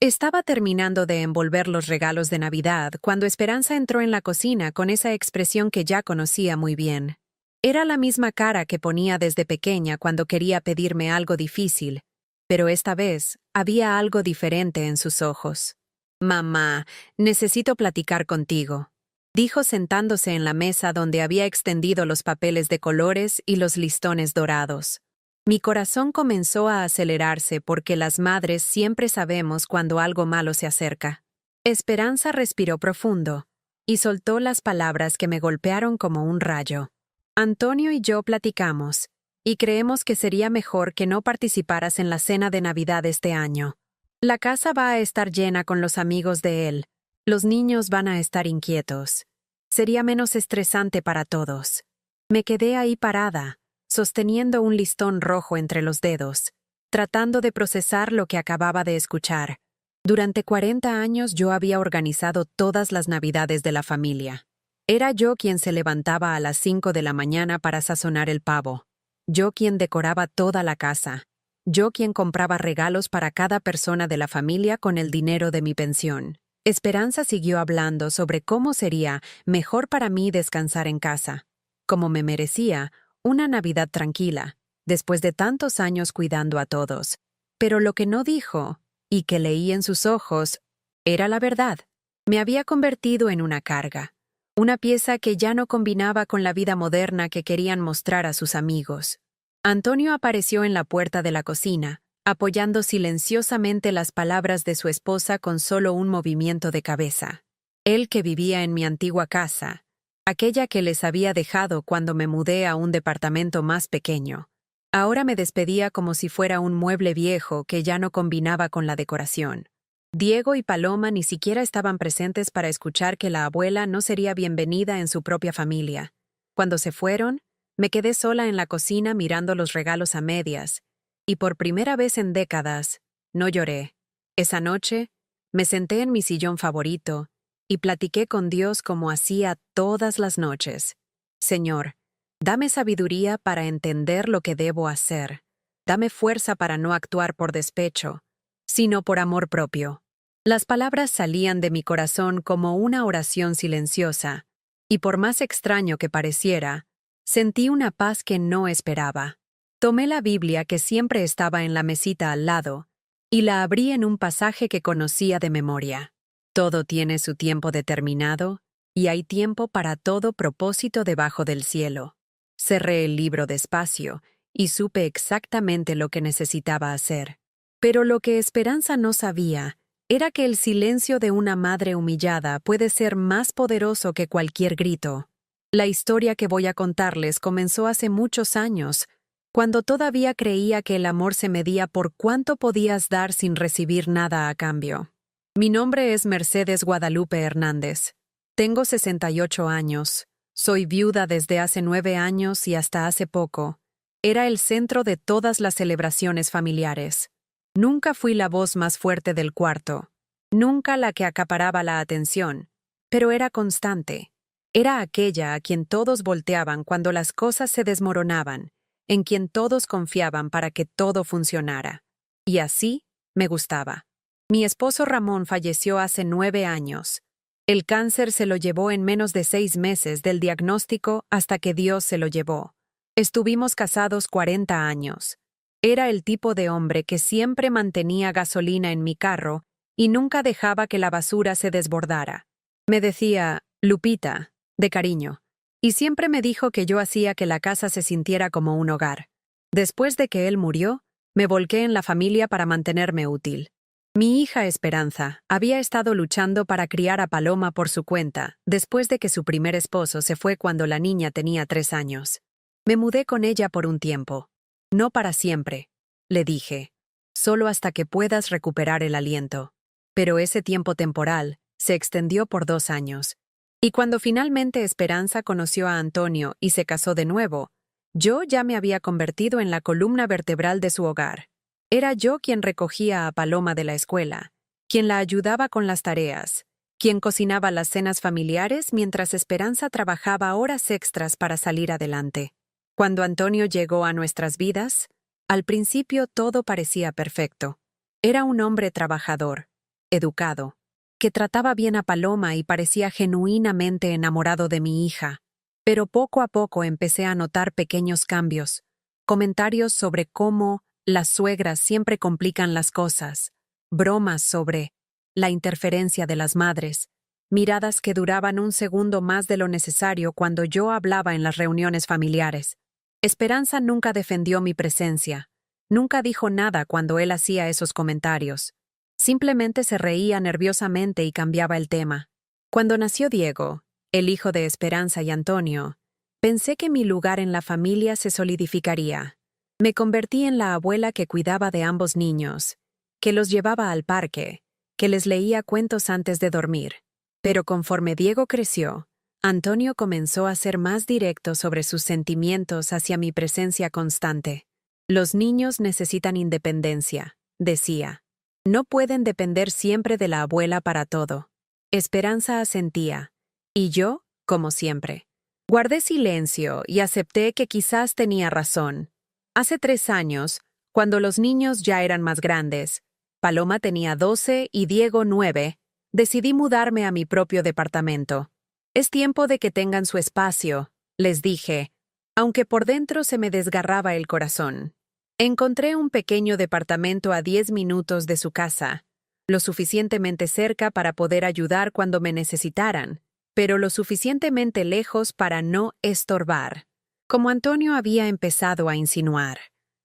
Estaba terminando de envolver los regalos de Navidad cuando Esperanza entró en la cocina con esa expresión que ya conocía muy bien. Era la misma cara que ponía desde pequeña cuando quería pedirme algo difícil, pero esta vez había algo diferente en sus ojos. «Mamá, necesito platicar contigo», dijo sentándose en la mesa donde había extendido los papeles de colores y los listones dorados. Mi corazón comenzó a acelerarse porque las madres siempre sabemos cuando algo malo se acerca. Esperanza respiró profundo y soltó las palabras que me golpearon como un rayo. Antonio y yo platicamos, y creemos que sería mejor que no participaras en la cena de Navidad este año. La casa va a estar llena con los amigos de él. Los niños van a estar inquietos. Sería menos estresante para todos. Me quedé ahí parada, sosteniendo un listón rojo entre los dedos, tratando de procesar lo que acababa de escuchar. Durante 40 años yo había organizado todas las Navidades de la familia. Era yo quien se levantaba a las 5 de la mañana para sazonar el pavo. Yo quien decoraba toda la casa. Yo quien compraba regalos para cada persona de la familia con el dinero de mi pensión. Esperanza siguió hablando sobre cómo sería mejor para mí descansar en casa. Como me merecía, una Navidad tranquila, después de tantos años cuidando a todos. Pero lo que no dijo, y que leí en sus ojos, era la verdad. Me había convertido en una carga, una pieza que ya no combinaba con la vida moderna que querían mostrar a sus amigos. Antonio apareció en la puerta de la cocina, apoyando silenciosamente las palabras de su esposa con solo un movimiento de cabeza. Él que vivía en mi antigua casa, aquella que les había dejado cuando me mudé a un departamento más pequeño. Ahora me despedía como si fuera un mueble viejo que ya no combinaba con la decoración. Diego y Paloma ni siquiera estaban presentes para escuchar que la abuela no sería bienvenida en su propia familia. Cuando se fueron, me quedé sola en la cocina mirando los regalos a medias, y por primera vez en décadas, no lloré. Esa noche, me senté en mi sillón favorito, y platiqué con Dios como hacía todas las noches. Señor, dame sabiduría para entender lo que debo hacer. Dame fuerza para no actuar por despecho, sino por amor propio. Las palabras salían de mi corazón como una oración silenciosa, y por más extraño que pareciera, sentí una paz que no esperaba. Tomé la Biblia que siempre estaba en la mesita al lado, y la abrí en un pasaje que conocía de memoria. Todo tiene su tiempo determinado, y hay tiempo para todo propósito debajo del cielo. Cerré el libro despacio, y supe exactamente lo que necesitaba hacer. Pero lo que Esperanza no sabía era que el silencio de una madre humillada puede ser más poderoso que cualquier grito. La historia que voy a contarles comenzó hace muchos años, cuando todavía creía que el amor se medía por cuánto podías dar sin recibir nada a cambio. Mi nombre es Mercedes Guadalupe Hernández. Tengo 68 años. Soy viuda desde hace 9 años y hasta hace poco. Era el centro de todas las celebraciones familiares. Nunca fui la voz más fuerte del cuarto. Nunca la que acaparaba la atención. Pero era constante. Era aquella a quien todos volteaban cuando las cosas se desmoronaban, en quien todos confiaban para que todo funcionara. Y así me gustaba. Mi esposo Ramón falleció hace 9 años. El cáncer se lo llevó en menos de 6 meses del diagnóstico hasta que Dios se lo llevó. Estuvimos casados 40 años. Era el tipo de hombre que siempre mantenía gasolina en mi carro y nunca dejaba que la basura se desbordara. Me decía, Lupita, de cariño, y siempre me dijo que yo hacía que la casa se sintiera como un hogar. Después de que él murió, me volqué en la familia para mantenerme útil. Mi hija Esperanza había estado luchando para criar a Paloma por su cuenta, después de que su primer esposo se fue cuando la niña tenía 3 años. Me mudé con ella por un tiempo. No para siempre, le dije, solo hasta que puedas recuperar el aliento. Pero ese tiempo temporal se extendió por 2 años. Y cuando finalmente Esperanza conoció a Antonio y se casó de nuevo, yo ya me había convertido en la columna vertebral de su hogar. Era yo quien recogía a Paloma de la escuela, quien la ayudaba con las tareas, quien cocinaba las cenas familiares mientras Esperanza trabajaba horas extras para salir adelante. Cuando Antonio llegó a nuestras vidas, al principio todo parecía perfecto. Era un hombre trabajador, educado, que trataba bien a Paloma y parecía genuinamente enamorado de mi hija. Pero poco a poco empecé a notar pequeños cambios, comentarios sobre cómo las suegras siempre complican las cosas, bromas sobre la interferencia de las madres, miradas que duraban un segundo más de lo necesario cuando yo hablaba en las reuniones familiares. Esperanza nunca defendió mi presencia, nunca dijo nada cuando él hacía esos comentarios. Simplemente se reía nerviosamente y cambiaba el tema. Cuando nació Diego, el hijo de Esperanza y Antonio, pensé que mi lugar en la familia se solidificaría. Me convertí en la abuela que cuidaba de ambos niños, que los llevaba al parque, que les leía cuentos antes de dormir. Pero conforme Diego creció, Antonio comenzó a ser más directo sobre sus sentimientos hacia mi presencia constante. Los niños necesitan independencia, decía. No pueden depender siempre de la abuela para todo. Esperanza asentía, y yo, como siempre, guardé silencio y acepté que quizás tenía razón. Hace 3 años, cuando los niños ya eran más grandes, Paloma tenía 12 y Diego 9, decidí mudarme a mi propio departamento. Es tiempo de que tengan su espacio, les dije, aunque por dentro se me desgarraba el corazón. Encontré un pequeño departamento a 10 minutos de su casa, lo suficientemente cerca para poder ayudar cuando me necesitaran, pero lo suficientemente lejos para no estorbar, como Antonio había empezado a insinuar.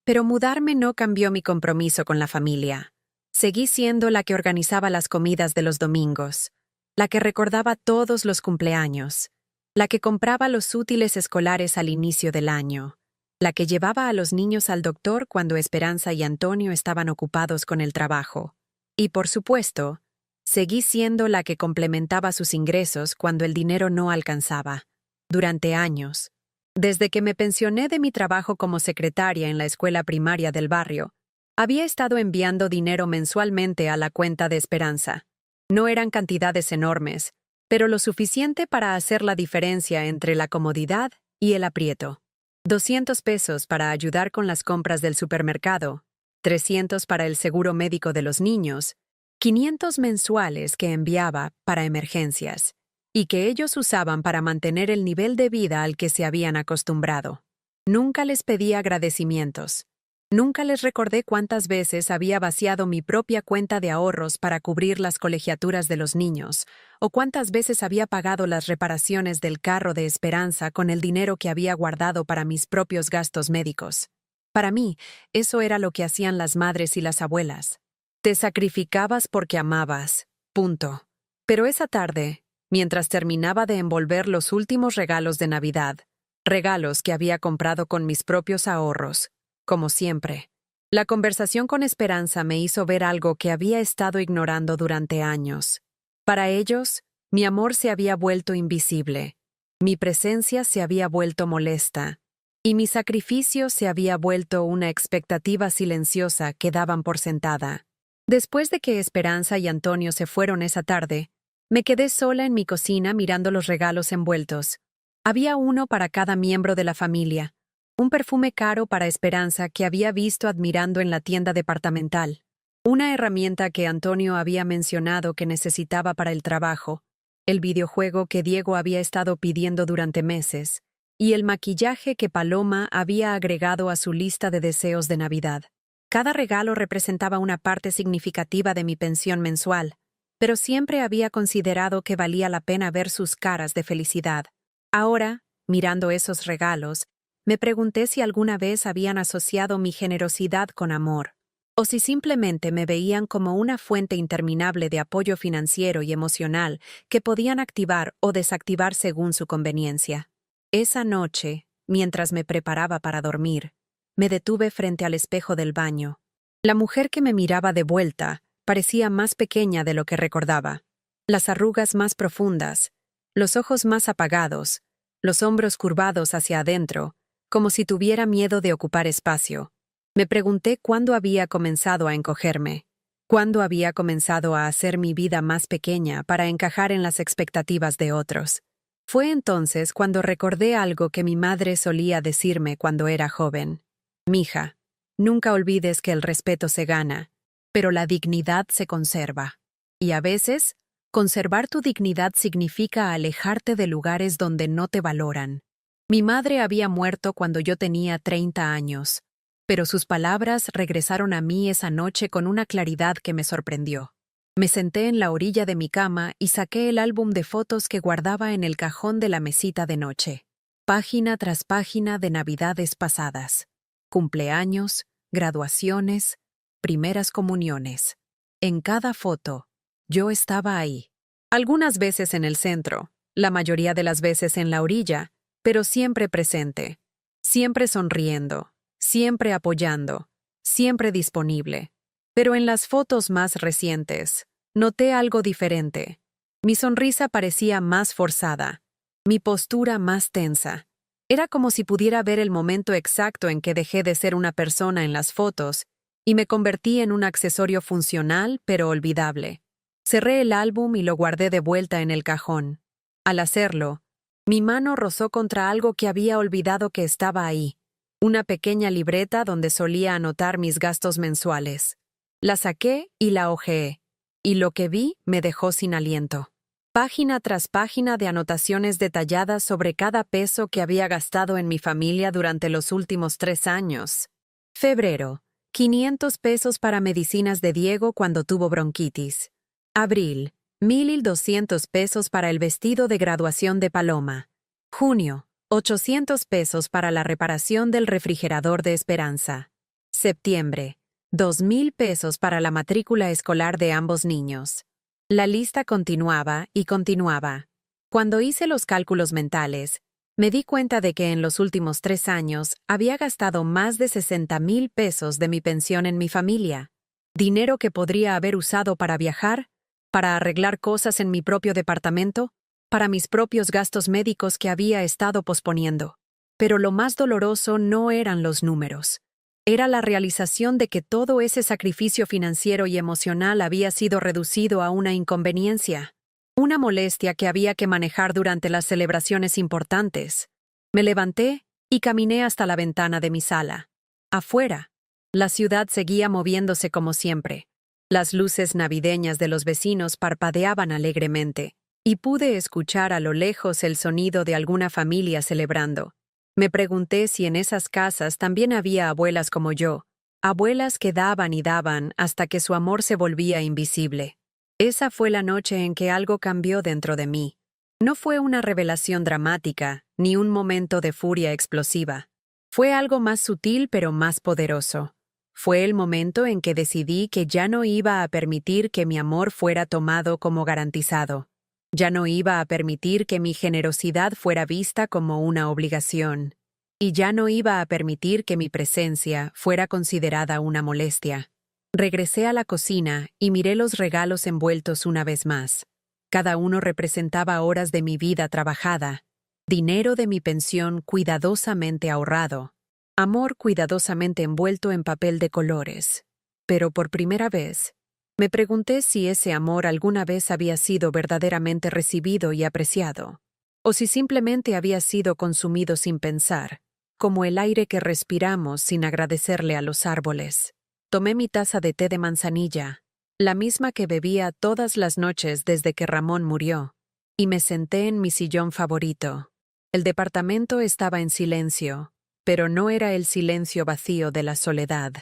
Pero mudarme no cambió mi compromiso con la familia. Seguí siendo la que organizaba las comidas de los domingos, la que recordaba todos los cumpleaños, la que compraba los útiles escolares al inicio del año, la que llevaba a los niños al doctor cuando Esperanza y Antonio estaban ocupados con el trabajo. Y, por supuesto, seguí siendo la que complementaba sus ingresos cuando el dinero no alcanzaba. Durante años, desde que me pensioné de mi trabajo como secretaria en la escuela primaria del barrio, había estado enviando dinero mensualmente a la cuenta de Esperanza. No eran cantidades enormes, pero lo suficiente para hacer la diferencia entre la comodidad y el aprieto. 200 pesos para ayudar con las compras del supermercado, 300 para el seguro médico de los niños, 500 mensuales que enviaba para emergencias, y que ellos usaban para mantener el nivel de vida al que se habían acostumbrado. Nunca les pedí agradecimientos. Nunca les recordé cuántas veces había vaciado mi propia cuenta de ahorros para cubrir las colegiaturas de los niños, o cuántas veces había pagado las reparaciones del carro de Esperanza con el dinero que había guardado para mis propios gastos médicos. Para mí, eso era lo que hacían las madres y las abuelas. Te sacrificabas porque amabas. Punto. Pero esa tarde, mientras terminaba de envolver los últimos regalos de Navidad, regalos que había comprado con mis propios ahorros, como siempre, la conversación con Esperanza me hizo ver algo que había estado ignorando durante años. Para ellos, mi amor se había vuelto invisible, mi presencia se había vuelto molesta, y mi sacrificio se había vuelto una expectativa silenciosa que daban por sentada. Después de que Esperanza y Antonio se fueron esa tarde, me quedé sola en mi cocina mirando los regalos envueltos. Había uno para cada miembro de la familia. Un perfume caro para Esperanza que había visto admirando en la tienda departamental. Una herramienta que Antonio había mencionado que necesitaba para el trabajo. El videojuego que Diego había estado pidiendo durante meses. Y el maquillaje que Paloma había agregado a su lista de deseos de Navidad. Cada regalo representaba una parte significativa de mi pensión mensual, pero siempre había considerado que valía la pena ver sus caras de felicidad. Ahora, mirando esos regalos, me pregunté si alguna vez habían asociado mi generosidad con amor, o si simplemente me veían como una fuente interminable de apoyo financiero y emocional que podían activar o desactivar según su conveniencia. Esa noche, mientras me preparaba para dormir, me detuve frente al espejo del baño. La mujer que me miraba de vuelta parecía más pequeña de lo que recordaba. Las arrugas más profundas, los ojos más apagados, los hombros curvados hacia adentro, como si tuviera miedo de ocupar espacio. Me pregunté cuándo había comenzado a encogerme, cuándo había comenzado a hacer mi vida más pequeña para encajar en las expectativas de otros. Fue entonces cuando recordé algo que mi madre solía decirme cuando era joven. Mija, nunca olvides que el respeto se gana, pero la dignidad se conserva. Y a veces, conservar tu dignidad significa alejarte de lugares donde no te valoran. Mi madre había muerto cuando yo tenía 30 años, pero sus palabras regresaron a mí esa noche con una claridad que me sorprendió. Me senté en la orilla de mi cama y saqué el álbum de fotos que guardaba en el cajón de la mesita de noche. Página tras página de navidades pasadas. Cumpleaños, graduaciones, primeras comuniones. En cada foto, yo estaba ahí. Algunas veces en el centro, la mayoría de las veces en la orilla, pero siempre presente. Siempre sonriendo, siempre apoyando, siempre disponible. Pero en las fotos más recientes, noté algo diferente. Mi sonrisa parecía más forzada, mi postura más tensa. Era como si pudiera ver el momento exacto en que dejé de ser una persona en las fotos y me convertí en un accesorio funcional pero olvidable. Cerré el álbum y lo guardé de vuelta en el cajón. Al hacerlo, mi mano rozó contra algo que había olvidado que estaba ahí. Una pequeña libreta donde solía anotar mis gastos mensuales. La saqué y la hojeé, y lo que vi me dejó sin aliento. Página tras página de anotaciones detalladas sobre cada peso que había gastado en mi familia durante los últimos 3 años. Febrero, 500 pesos para medicinas de Diego cuando tuvo bronquitis. Abril, 1,200 pesos para el vestido de graduación de Paloma. Junio, 800 pesos para la reparación del refrigerador de Esperanza. Septiembre, 2,000 pesos para la matrícula escolar de ambos niños. La lista continuaba y continuaba. Cuando hice los cálculos mentales, me di cuenta de que en los últimos 3 años había gastado más de 60,000 pesos de mi pensión en mi familia. Dinero que podría haber usado para viajar, para arreglar cosas en mi propio departamento, para mis propios gastos médicos que había estado posponiendo. Pero lo más doloroso no eran los números. Era la realización de que todo ese sacrificio financiero y emocional había sido reducido a una inconveniencia, una molestia que había que manejar durante las celebraciones importantes. Me levanté y caminé hasta la ventana de mi sala. Afuera, la ciudad seguía moviéndose como siempre. Las luces navideñas de los vecinos parpadeaban alegremente, y pude escuchar a lo lejos el sonido de alguna familia celebrando. Me pregunté si en esas casas también había abuelas como yo, abuelas que daban y daban hasta que su amor se volvía invisible. Esa fue la noche en que algo cambió dentro de mí. No fue una revelación dramática, ni un momento de furia explosiva. Fue algo más sutil pero más poderoso. Fue el momento en que decidí que ya no iba a permitir que mi amor fuera tomado como garantizado. Ya no iba a permitir que mi generosidad fuera vista como una obligación. Y ya no iba a permitir que mi presencia fuera considerada una molestia. Regresé a la cocina y miré los regalos envueltos una vez más. Cada uno representaba horas de mi vida trabajada, dinero de mi pensión cuidadosamente ahorrado, amor cuidadosamente envuelto en papel de colores. Pero por primera vez, me pregunté si ese amor alguna vez había sido verdaderamente recibido y apreciado, o si simplemente había sido consumido sin pensar, como el aire que respiramos sin agradecerle a los árboles. Tomé mi taza de té de manzanilla, la misma que bebía todas las noches desde que Ramón murió, y me senté en mi sillón favorito. El departamento estaba en silencio, pero no era el silencio vacío de la soledad.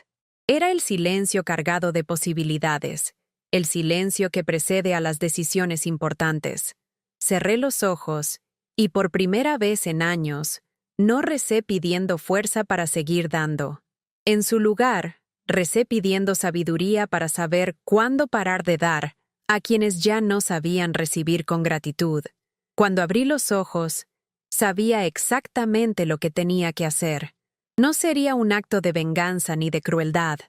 Era el silencio cargado de posibilidades, el silencio que precede a las decisiones importantes. Cerré los ojos y por primera vez en años, no recé pidiendo fuerza para seguir dando. En su lugar, recé pidiendo sabiduría para saber cuándo parar de dar a quienes ya no sabían recibir con gratitud. Cuando abrí los ojos, sabía exactamente lo que tenía que hacer. No sería un acto de venganza ni de crueldad.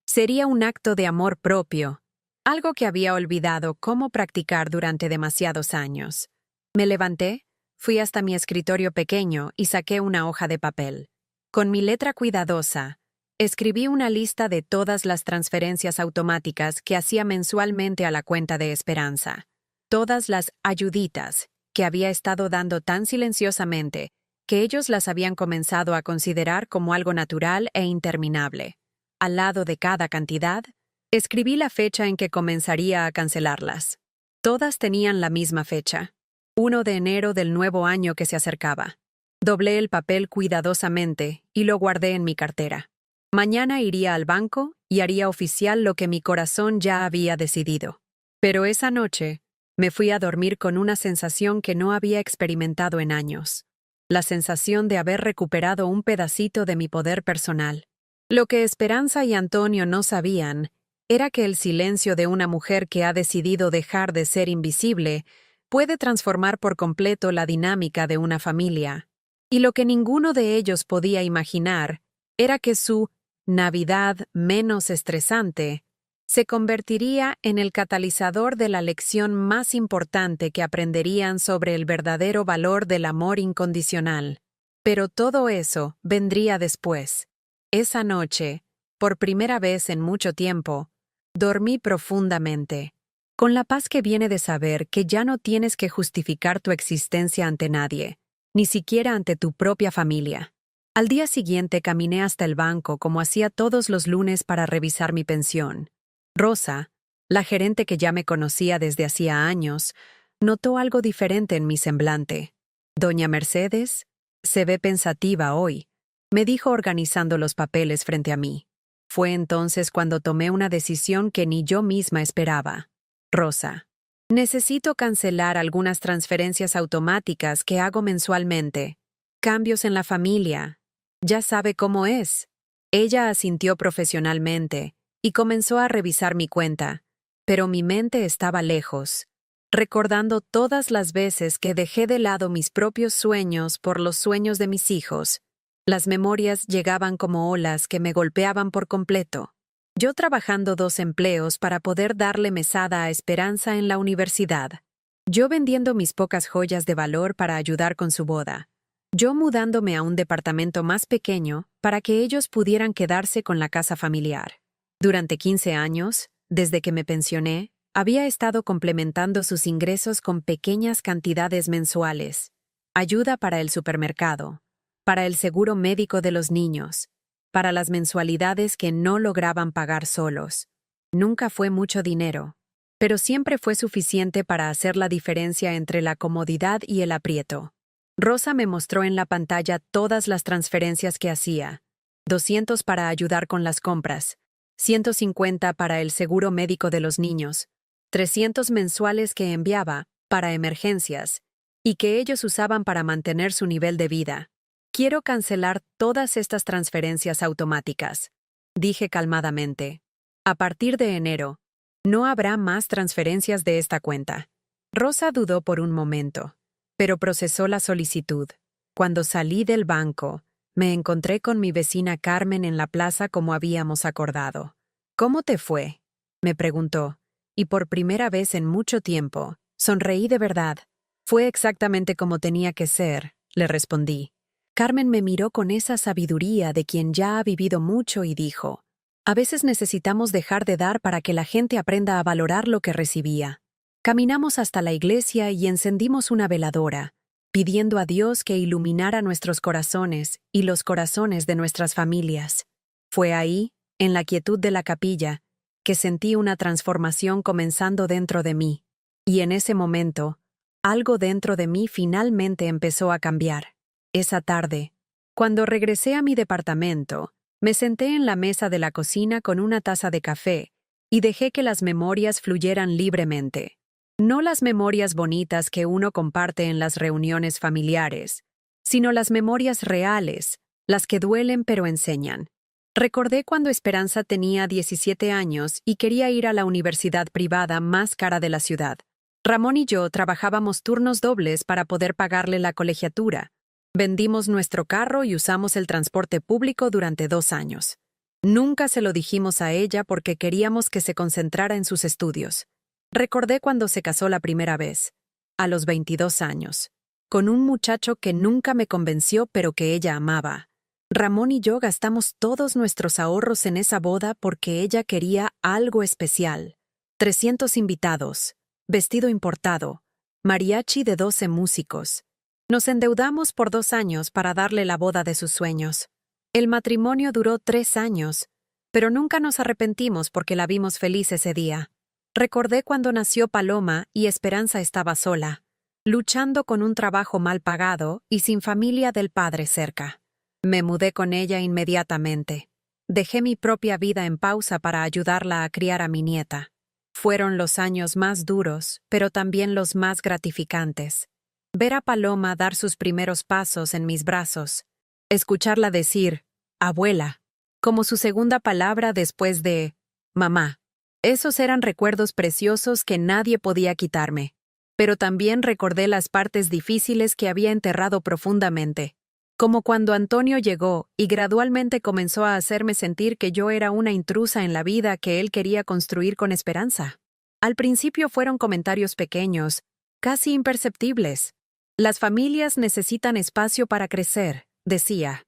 Sería un acto de amor propio, algo que había olvidado cómo practicar durante demasiados años. Me levanté, fui hasta mi escritorio pequeño y saqué una hoja de papel. Con mi letra cuidadosa, escribí una lista de todas las transferencias automáticas que hacía mensualmente a la cuenta de Esperanza. Todas las ayuditas que había estado dando tan silenciosamente que ellos las habían comenzado a considerar como algo natural e interminable. Al lado de cada cantidad, Escribí la fecha en que comenzaría a cancelarlas. Todas tenían la misma fecha, 1 de enero del nuevo año que se acercaba. Doblé el papel cuidadosamente y lo guardé en mi cartera. Mañana iría al banco y haría oficial lo que mi corazón ya había decidido. Pero esa noche, me fui a dormir con una sensación que no había experimentado en años. La sensación de haber recuperado un pedacito de mi poder personal. Lo que Esperanza y Antonio no sabían era que el silencio de una mujer que ha decidido dejar de ser invisible puede transformar por completo la dinámica de una familia. Y lo que ninguno de ellos podía imaginar era que su Navidad menos estresante se convertiría en el catalizador de la lección más importante que aprenderían sobre el verdadero valor del amor incondicional. Pero todo eso vendría después. Esa noche, por primera vez en mucho tiempo, dormí profundamente, con la paz que viene de saber que ya no tienes que justificar tu existencia ante nadie, ni siquiera ante tu propia familia. Al día siguiente caminé hasta el banco como hacía todos los lunes para revisar mi pensión. Rosa, la gerente que ya me conocía desde hacía años, notó algo diferente en mi semblante. «Doña Mercedes, se ve pensativa hoy», me dijo organizando los papeles frente a mí. Fue entonces cuando tomé una decisión que ni yo misma esperaba. «Rosa, necesito cancelar algunas transferencias automáticas que hago mensualmente. Cambios en la familia. Ya sabe cómo es». Ella asintió profesionalmente y comenzó a revisar mi cuenta, pero mi mente estaba lejos, recordando todas las veces que dejé de lado mis propios sueños por los sueños de mis hijos. Las memorias llegaban como olas que me golpeaban por completo. Yo trabajando 2 empleos para poder darle mesada a Esperanza en la universidad. Yo vendiendo mis pocas joyas de valor para ayudar con su boda. Yo mudándome a un departamento más pequeño para que ellos pudieran quedarse con la casa familiar. Durante 15 años, desde que me pensioné, había estado complementando sus ingresos con pequeñas cantidades mensuales. Ayuda para el supermercado, para el seguro médico de los niños, para las mensualidades que no lograban pagar solos. Nunca fue mucho dinero, pero siempre fue suficiente para hacer la diferencia entre la comodidad y el aprieto. Rosa me mostró en la pantalla todas las transferencias que hacía. 200 para ayudar con las compras, 150 para el seguro médico de los niños, 300 mensuales que enviaba para emergencias y que ellos usaban para mantener su nivel de vida. «Quiero cancelar todas estas transferencias automáticas», dije calmadamente. «A partir de enero, no habrá más transferencias de esta cuenta». Rosa dudó por un momento, pero procesó la solicitud. Cuando salí del banco, me encontré con mi vecina Carmen en la plaza como habíamos acordado. «¿Cómo te fue?», me preguntó, y por primera vez en mucho tiempo, sonreí de verdad. «Fue exactamente como tenía que ser», le respondí. Carmen me miró con esa sabiduría de quien ya ha vivido mucho y dijo, «A veces necesitamos dejar de dar para que la gente aprenda a valorar lo que recibía». Caminamos hasta la iglesia y encendimos una veladora, pidiendo a Dios que iluminara nuestros corazones y los corazones de nuestras familias. Fue ahí, en la quietud de la capilla, que sentí una transformación comenzando dentro de mí. Y en ese momento, algo dentro de mí finalmente empezó a cambiar. Esa tarde, cuando regresé a mi departamento, me senté en la mesa de la cocina con una taza de café y dejé que las memorias fluyeran libremente. No las memorias bonitas que uno comparte en las reuniones familiares, sino las memorias reales, las que duelen pero enseñan. Recordé cuando Esperanza tenía 17 años y quería ir a la universidad privada más cara de la ciudad. Ramón y yo trabajábamos turnos dobles para poder pagarle la colegiatura. Vendimos nuestro carro y usamos el transporte público durante 2 años. Nunca se lo dijimos a ella porque queríamos que se concentrara en sus estudios. Recordé cuando se casó la primera vez, a los 22 años, con un muchacho que nunca me convenció pero que ella amaba. Ramón y yo gastamos todos nuestros ahorros en esa boda porque ella quería algo especial. 300 invitados, vestido importado, mariachi de 12 músicos. Nos endeudamos por 2 años para darle la boda de sus sueños. El matrimonio duró 3 años, pero nunca nos arrepentimos porque la vimos feliz ese día. Recordé cuando nació Paloma y Esperanza estaba sola, luchando con un trabajo mal pagado y sin familia del padre cerca. Me mudé con ella inmediatamente. Dejé mi propia vida en pausa para ayudarla a criar a mi nieta. Fueron los años más duros, pero también los más gratificantes. Ver a Paloma dar sus primeros pasos en mis brazos, escucharla decir, abuela, como su segunda palabra después de mamá. Esos eran recuerdos preciosos que nadie podía quitarme. Pero también recordé las partes difíciles que había enterrado profundamente, como cuando Antonio llegó y gradualmente comenzó a hacerme sentir que yo era una intrusa en la vida que él quería construir con Esperanza. Al principio fueron comentarios pequeños, casi imperceptibles. Las familias necesitan espacio para crecer, decía.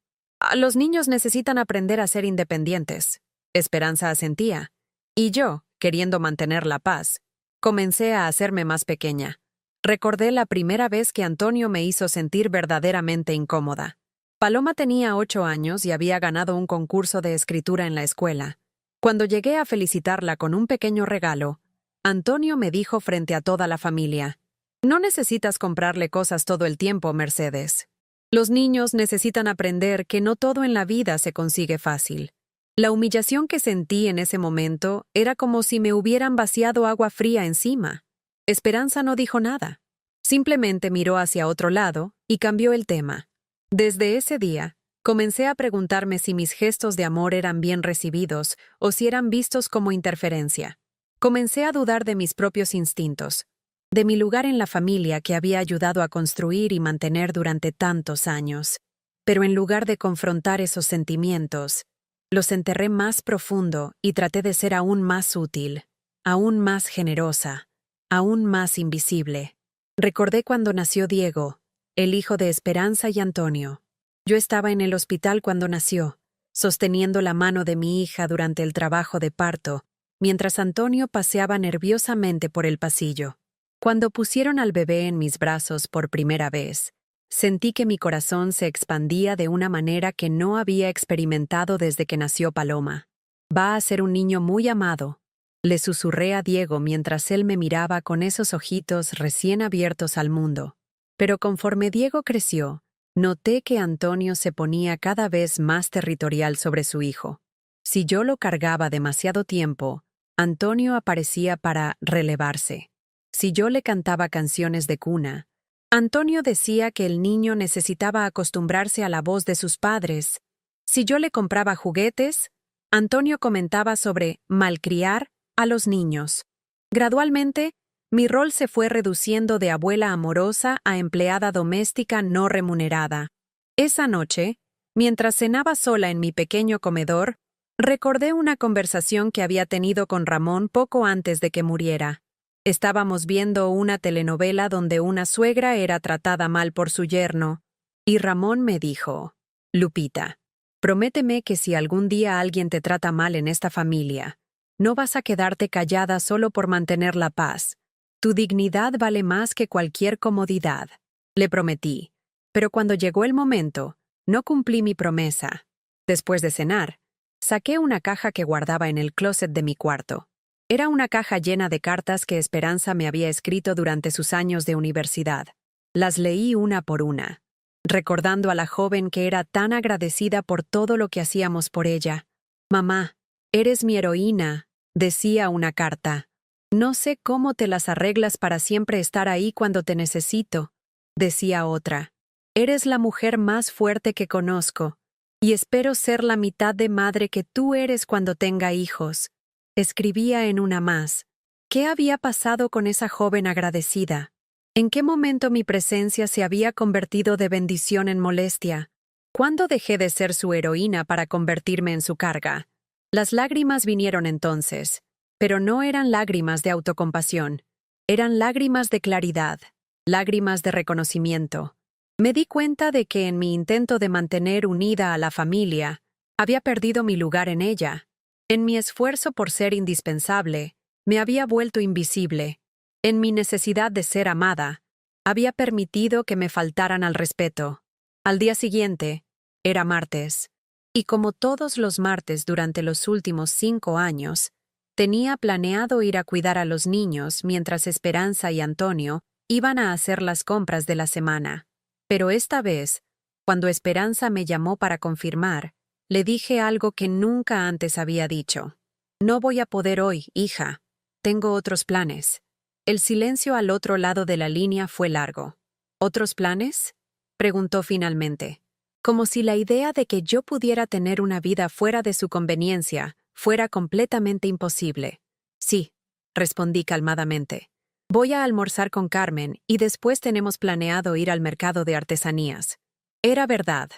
Los niños necesitan aprender a ser independientes. Esperanza asentía. Y yo, queriendo mantener la paz, comencé a hacerme más pequeña. Recordé la primera vez que Antonio me hizo sentir verdaderamente incómoda. Paloma tenía 8 años y había ganado un concurso de escritura en la escuela. Cuando llegué a felicitarla con un pequeño regalo, Antonio me dijo frente a toda la familia, «No necesitas comprarle cosas todo el tiempo, Mercedes. Los niños necesitan aprender que no todo en la vida se consigue fácil». La humillación que sentí en ese momento era como si me hubieran vaciado agua fría encima. Esperanza no dijo nada. Simplemente miró hacia otro lado y cambió el tema. Desde ese día, comencé a preguntarme si mis gestos de amor eran bien recibidos o si eran vistos como interferencia. Comencé a dudar de mis propios instintos, de mi lugar en la familia que había ayudado a construir y mantener durante tantos años. Pero en lugar de confrontar esos sentimientos, los enterré más profundo y traté de ser aún más útil, aún más generosa, aún más invisible. Recordé cuando nació Diego, el hijo de Esperanza y Antonio. Yo estaba en el hospital cuando nació, sosteniendo la mano de mi hija durante el trabajo de parto, mientras Antonio paseaba nerviosamente por el pasillo. Cuando pusieron al bebé en mis brazos por primera vez, sentí que mi corazón se expandía de una manera que no había experimentado desde que nació Paloma. Va a ser un niño muy amado, le susurré a Diego mientras él me miraba con esos ojitos recién abiertos al mundo. Pero conforme Diego creció, noté que Antonio se ponía cada vez más territorial sobre su hijo. Si yo lo cargaba demasiado tiempo, Antonio aparecía para relevarse. Si yo le cantaba canciones de cuna, Antonio decía que el niño necesitaba acostumbrarse a la voz de sus padres. Si yo le compraba juguetes, Antonio comentaba sobre malcriar a los niños. Gradualmente, mi rol se fue reduciendo de abuela amorosa a empleada doméstica no remunerada. Esa noche, mientras cenaba sola en mi pequeño comedor, recordé una conversación que había tenido con Ramón poco antes de que muriera. Estábamos viendo una telenovela donde una suegra era tratada mal por su yerno, y Ramón me dijo, «Lupita, prométeme que si algún día alguien te trata mal en esta familia, no vas a quedarte callada solo por mantener la paz. Tu dignidad vale más que cualquier comodidad». Le prometí, pero cuando llegó el momento, no cumplí mi promesa. Después de cenar, saqué una caja que guardaba en el closet de mi cuarto. Era una caja llena de cartas que Esperanza me había escrito durante sus años de universidad. Las leí una por una, recordando a la joven que era tan agradecida por todo lo que hacíamos por ella. «Mamá, eres mi heroína», decía una carta. «No sé cómo te las arreglas para siempre estar ahí cuando te necesito», decía otra. «Eres la mujer más fuerte que conozco, y espero ser la mitad de madre que tú eres cuando tenga hijos», escribía en una más. ¿Qué había pasado con esa joven agradecida? ¿En qué momento mi presencia se había convertido de bendición en molestia? ¿Cuándo dejé de ser su heroína para convertirme en su carga? Las lágrimas vinieron entonces, pero no eran lágrimas de autocompasión. Eran lágrimas de claridad, lágrimas de reconocimiento. Me di cuenta de que en mi intento de mantener unida a la familia, había perdido mi lugar en ella. En mi esfuerzo por ser indispensable, me había vuelto invisible. En mi necesidad de ser amada, había permitido que me faltaran al respeto. Al día siguiente, era martes. Y como todos los martes durante los últimos 5 años, tenía planeado ir a cuidar a los niños mientras Esperanza y Antonio iban a hacer las compras de la semana. Pero esta vez, cuando Esperanza me llamó para confirmar, le dije algo que nunca antes había dicho. No voy a poder hoy, hija. Tengo otros planes. El silencio al otro lado de la línea fue largo. ¿Otros planes?, preguntó finalmente, como si la idea de que yo pudiera tener una vida fuera de su conveniencia fuera completamente imposible. Sí, respondí calmadamente. Voy a almorzar con Carmen y después tenemos planeado ir al mercado de artesanías. Era verdad.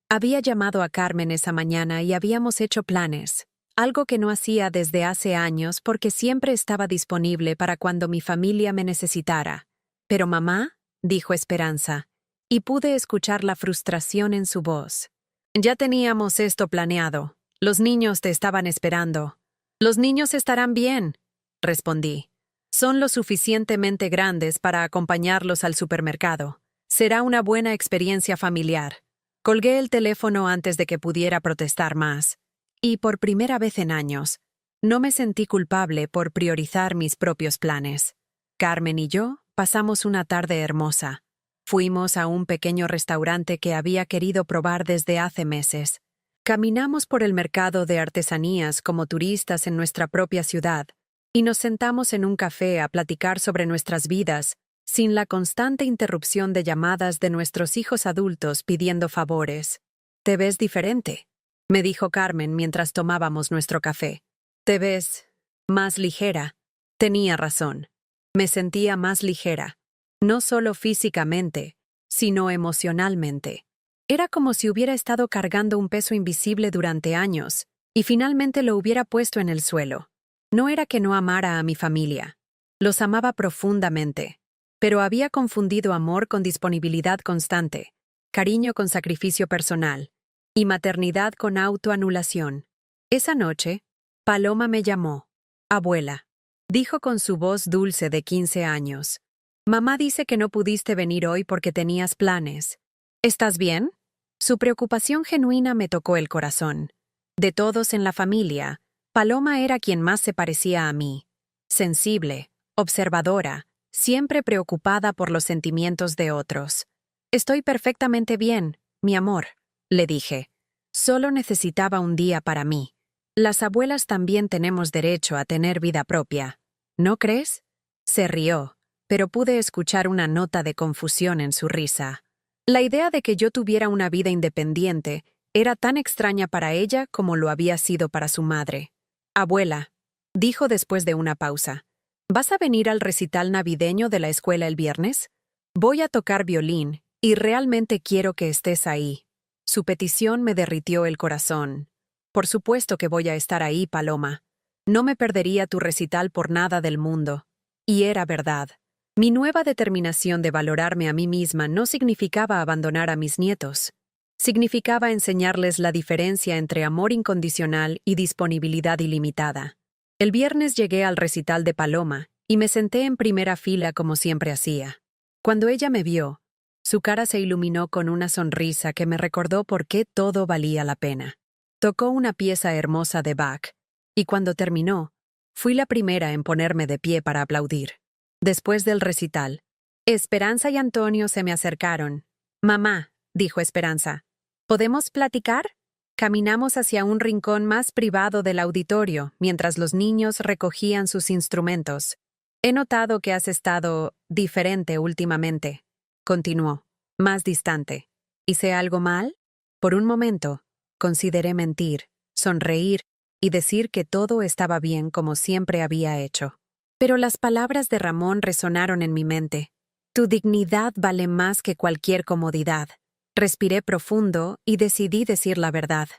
Había llamado a Carmen esa mañana y habíamos hecho planes, algo que no hacía desde hace años porque siempre estaba disponible para cuando mi familia me necesitara. Pero mamá, dijo Esperanza, y pude escuchar la frustración en su voz. Ya teníamos esto planeado. Los niños te estaban esperando. Los niños estarán bien, respondí. Son lo suficientemente grandes para acompañarlos al supermercado. Será una buena experiencia familiar. Colgué el teléfono antes de que pudiera protestar más. Y por primera vez en años, no me sentí culpable por priorizar mis propios planes. Carmen y yo pasamos una tarde hermosa. Fuimos a un pequeño restaurante que había querido probar desde hace meses. Caminamos por el mercado de artesanías como turistas en nuestra propia ciudad y nos sentamos en un café a platicar sobre nuestras vidas, sin la constante interrupción de llamadas de nuestros hijos adultos pidiendo favores. «Te ves diferente», me dijo Carmen mientras tomábamos nuestro café. «Te ves más ligera». Tenía razón. Me sentía más ligera. No solo físicamente, sino emocionalmente. Era como si hubiera estado cargando un peso invisible durante años, y finalmente lo hubiera puesto en el suelo. No era que no amara a mi familia. Los amaba profundamente. Pero había confundido amor con disponibilidad constante, cariño con sacrificio personal, y maternidad con autoanulación. Esa noche, Paloma me llamó. «Abuela», dijo con su voz dulce de 15 años. «Mamá dice que no pudiste venir hoy porque tenías planes. ¿Estás bien?». Su preocupación genuina me tocó el corazón. De todos en la familia, Paloma era quien más se parecía a mí. Sensible, observadora, siempre preocupada por los sentimientos de otros. «Estoy perfectamente bien, mi amor», le dije. «Solo necesitaba un día para mí. Las abuelas también tenemos derecho a tener vida propia. ¿No crees?». Se rió, pero pude escuchar una nota de confusión en su risa. La idea de que yo tuviera una vida independiente era tan extraña para ella como lo había sido para su madre. «Abuela», dijo después de una pausa, «¿vas a venir al recital navideño de la escuela el viernes? Voy a tocar violín y realmente quiero que estés ahí». Su petición me derritió el corazón. «Por supuesto que voy a estar ahí, Paloma. No me perdería tu recital por nada del mundo». Y era verdad. Mi nueva determinación de valorarme a mí misma no significaba abandonar a mis nietos. Significaba enseñarles la diferencia entre amor incondicional y disponibilidad ilimitada. El viernes llegué al recital de Paloma y me senté en primera fila como siempre hacía. Cuando ella me vio, su cara se iluminó con una sonrisa que me recordó por qué todo valía la pena. Tocó una pieza hermosa de Bach, y cuando terminó, fui la primera en ponerme de pie para aplaudir. Después del recital, Esperanza y Antonio se me acercaron. «Mamá», dijo Esperanza, «¿podemos platicar?». Caminamos hacia un rincón más privado del auditorio mientras los niños recogían sus instrumentos. «He notado que has estado diferente últimamente», continuó, más distante. «¿Hice algo mal?». Por un momento, consideré mentir, sonreír y decir que todo estaba bien como siempre había hecho. Pero las palabras de Ramón resonaron en mi mente. «Tu dignidad vale más que cualquier comodidad». Respiré profundo y decidí decir la verdad.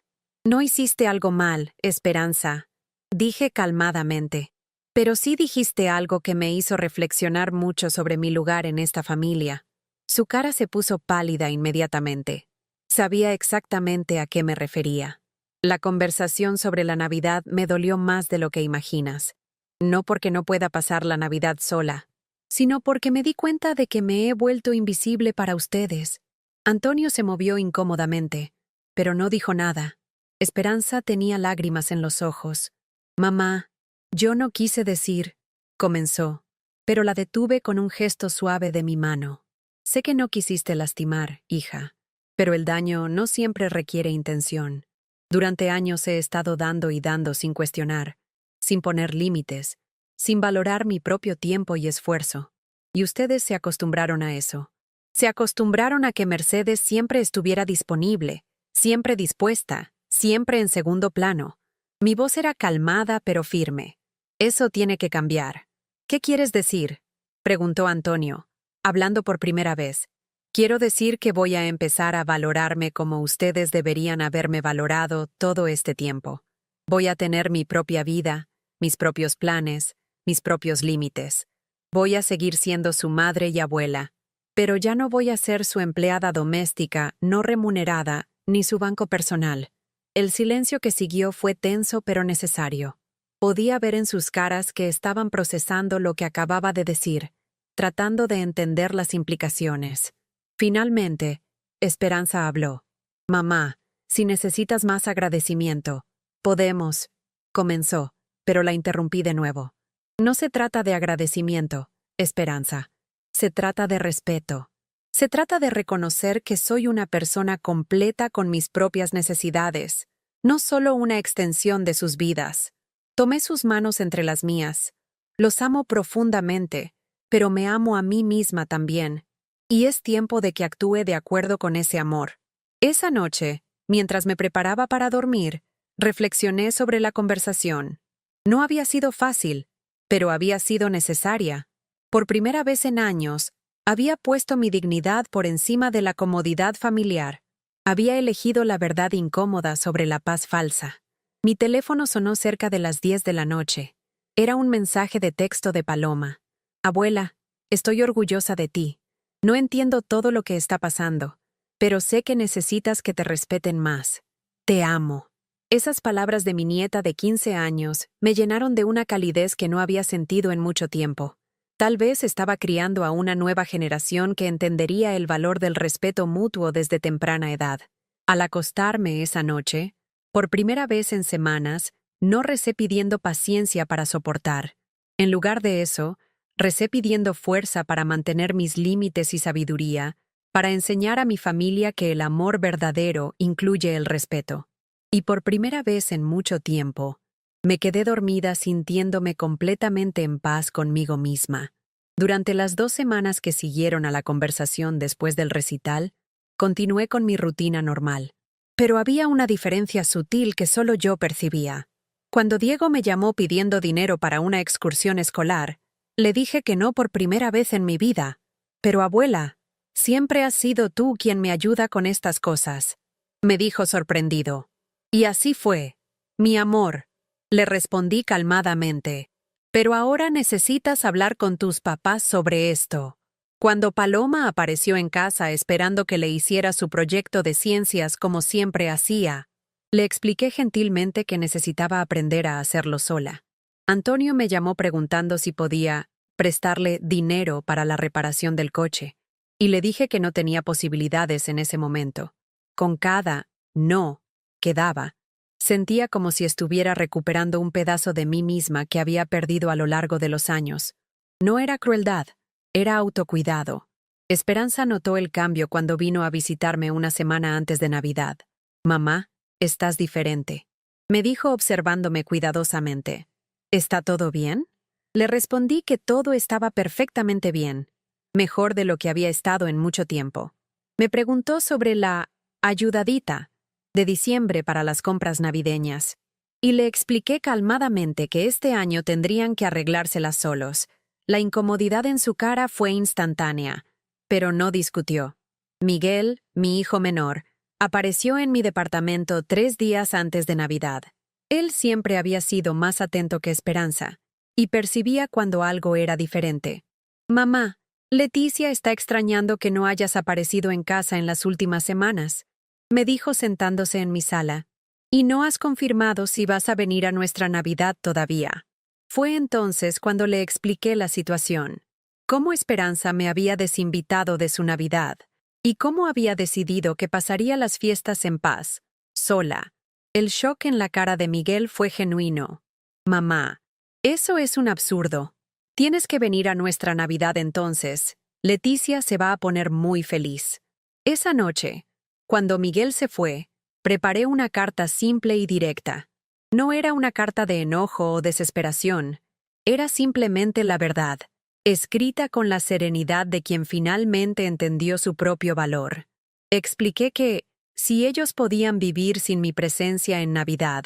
«No hiciste algo mal, Esperanza», dije calmadamente. «Pero sí dijiste algo que me hizo reflexionar mucho sobre mi lugar en esta familia». Su cara se puso pálida inmediatamente. Sabía exactamente a qué me refería. La conversación sobre la Navidad me dolió más de lo que imaginas. No porque no pueda pasar la Navidad sola, sino porque me di cuenta de que me he vuelto invisible para ustedes. Antonio se movió incómodamente, pero no dijo nada. Esperanza tenía lágrimas en los ojos. Mamá, yo no quise decir, comenzó, pero la detuve con un gesto suave de mi mano. Sé que no quisiste lastimar, hija, pero el daño no siempre requiere intención. Durante años he estado dando y dando sin cuestionar, sin poner límites, sin valorar mi propio tiempo y esfuerzo. Y ustedes se acostumbraron a eso. Se acostumbraron a que Mercedes siempre estuviera disponible, siempre dispuesta, siempre en segundo plano. Mi voz era calmada pero firme. Eso tiene que cambiar. ¿Qué quieres decir?, preguntó Antonio, hablando por primera vez. Quiero decir que voy a empezar a valorarme como ustedes deberían haberme valorado todo este tiempo. Voy a tener mi propia vida, mis propios planes, mis propios límites. Voy a seguir siendo su madre y abuela, pero ya no voy a ser su empleada doméstica, no remunerada, ni su banco personal. El silencio que siguió fue tenso pero necesario. Podía ver en sus caras que estaban procesando lo que acababa de decir, tratando de entender las implicaciones. Finalmente, Esperanza habló. Mamá, si necesitas más agradecimiento, podemos, comenzó, pero la interrumpí de nuevo. No se trata de agradecimiento, Esperanza. Se trata de respeto. Se trata de reconocer que soy una persona completa con mis propias necesidades, no solo una extensión de sus vidas. Tomé sus manos entre las mías. Los amo profundamente, pero me amo a mí misma también. Y es tiempo de que actúe de acuerdo con ese amor. Esa noche, mientras me preparaba para dormir, reflexioné sobre la conversación. No había sido fácil, pero había sido necesaria. Por primera vez en años, había puesto mi dignidad por encima de la comodidad familiar. Había elegido la verdad incómoda sobre la paz falsa. Mi teléfono sonó cerca de las 10 de la noche. Era un mensaje de texto de Paloma. Abuela, estoy orgullosa de ti. No entiendo todo lo que está pasando, pero sé que necesitas que te respeten más. Te amo. Esas palabras de mi nieta de 15 años me llenaron de una calidez que no había sentido en mucho tiempo. Tal vez estaba criando a una nueva generación que entendería el valor del respeto mutuo desde temprana edad. Al acostarme esa noche, por primera vez en semanas, no recé pidiendo paciencia para soportar. En lugar de eso, recé pidiendo fuerza para mantener mis límites y sabiduría, para enseñar a mi familia que el amor verdadero incluye el respeto. Y por primera vez en mucho tiempo, me quedé dormida sintiéndome completamente en paz conmigo misma. Durante las 2 semanas que siguieron a la conversación después del recital, continué con mi rutina normal. Pero había una diferencia sutil que solo yo percibía. Cuando Diego me llamó pidiendo dinero para una excursión escolar, le dije que no por primera vez en mi vida. Pero abuela, siempre has sido tú quien me ayuda con estas cosas, me dijo sorprendido. Y así fue. Mi amor, le respondí calmadamente. Pero ahora necesitas hablar con tus papás sobre esto. Cuando Paloma apareció en casa esperando que le hiciera su proyecto de ciencias como siempre hacía, le expliqué gentilmente que necesitaba aprender a hacerlo sola. Antonio me llamó preguntando si podía prestarle dinero para la reparación del coche, y le dije que no tenía posibilidades en ese momento. Con cada no que daba, sentía como si estuviera recuperando un pedazo de mí misma que había perdido a lo largo de los años. No era crueldad, era autocuidado. Esperanza notó el cambio cuando vino a visitarme una semana antes de Navidad. Mamá, estás diferente, me dijo observándome cuidadosamente. ¿Está todo bien? Le respondí que todo estaba perfectamente bien, mejor de lo que había estado en mucho tiempo. Me preguntó sobre la ayudadita de diciembre para las compras navideñas, y le expliqué calmadamente que este año tendrían que arreglárselas solos. La incomodidad en su cara fue instantánea, pero no discutió. Miguel, mi hijo menor, apareció en mi departamento 3 días antes de Navidad. Él siempre había sido más atento que Esperanza, y percibía cuando algo era diferente. Mamá, Leticia está extrañando que no hayas aparecido en casa en las últimas semanas, me dijo sentándose en mi sala. Y no has confirmado si vas a venir a nuestra Navidad todavía. Fue entonces cuando le expliqué la situación, cómo Esperanza me había desinvitado de su Navidad, y cómo había decidido que pasaría las fiestas en paz, sola, El shock en la cara de Miguel fue genuino. Mamá, eso es un absurdo. Tienes que venir a nuestra Navidad entonces. Leticia se va a poner muy feliz. Esa noche, cuando Miguel se fue, preparé una carta simple y directa. No era una carta de enojo o desesperación. Era simplemente la verdad, escrita con la serenidad de quien finalmente entendió su propio valor. Expliqué que, si ellos podían vivir sin mi presencia en Navidad,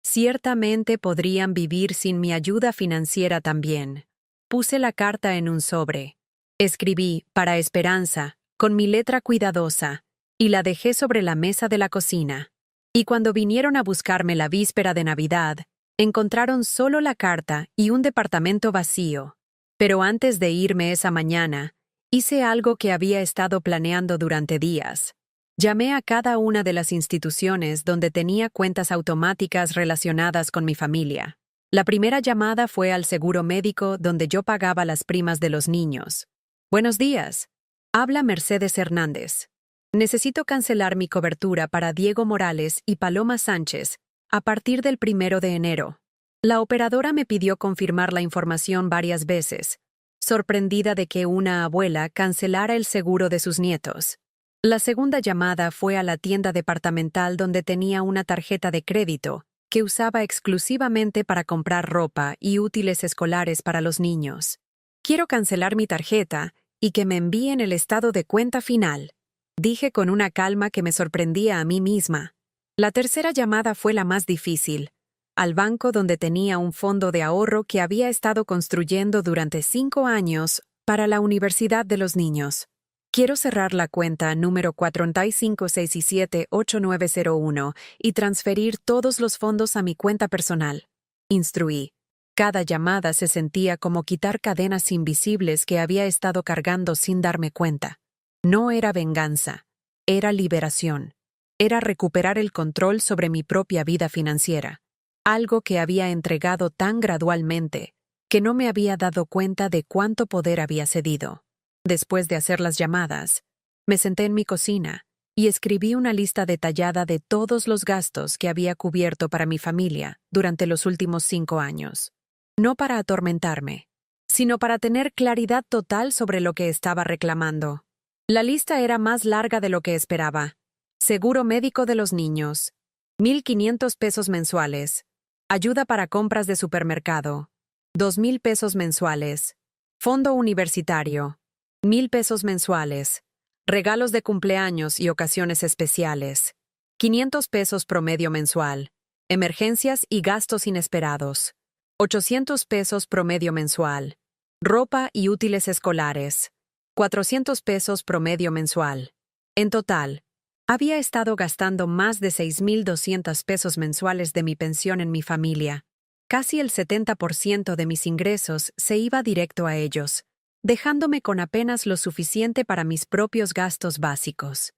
ciertamente podrían vivir sin mi ayuda financiera también. Puse la carta en un sobre. Escribí, para Esperanza, con mi letra cuidadosa, y la dejé sobre la mesa de la cocina. Y cuando vinieron a buscarme la víspera de Navidad, encontraron solo la carta y un departamento vacío. Pero antes de irme esa mañana, hice algo que había estado planeando durante días. Llamé a cada una de las instituciones donde tenía cuentas automáticas relacionadas con mi familia. La primera llamada fue al seguro médico donde yo pagaba las primas de los niños. Buenos días. Habla Mercedes Hernández. Necesito cancelar mi cobertura para Diego Morales y Paloma Sánchez a partir del 1 de enero. La operadora me pidió confirmar la información varias veces, sorprendida de que una abuela cancelara el seguro de sus nietos. La segunda llamada fue a la tienda departamental donde tenía una tarjeta de crédito que usaba exclusivamente para comprar ropa y útiles escolares para los niños. Quiero cancelar mi tarjeta y que me envíen el estado de cuenta final, dije con una calma que me sorprendía a mí misma. La tercera llamada fue la más difícil, al banco donde tenía un fondo de ahorro que había estado construyendo durante 5 años para la universidad de los niños. Quiero cerrar la cuenta número 45678901 y transferir todos los fondos a mi cuenta personal. Instruí. Cada llamada se sentía como quitar cadenas invisibles que había estado cargando sin darme cuenta. No era venganza, era liberación. Era recuperar el control sobre mi propia vida financiera, algo que había entregado tan gradualmente que no me había dado cuenta de cuánto poder había cedido. Después de hacer las llamadas, me senté en mi cocina y escribí una lista detallada de todos los gastos que había cubierto para mi familia durante los últimos 5 años. No para atormentarme, sino para tener claridad total sobre lo que estaba reclamando. La lista era más larga de lo que esperaba. Seguro médico de los niños, 1,500 pesos mensuales. Ayuda para compras de supermercado, 2,000 pesos mensuales. Fondo universitario, 1,000 pesos mensuales. Regalos de cumpleaños y ocasiones especiales, 500 pesos promedio mensual. Emergencias y gastos inesperados, 800 pesos promedio mensual. Ropa y útiles escolares, 400 pesos promedio mensual. En total, había estado gastando más de 6,200 pesos mensuales de mi pensión en mi familia. Casi el 70% de mis ingresos se iba directo a ellos, dejándome con apenas lo suficiente para mis propios gastos básicos.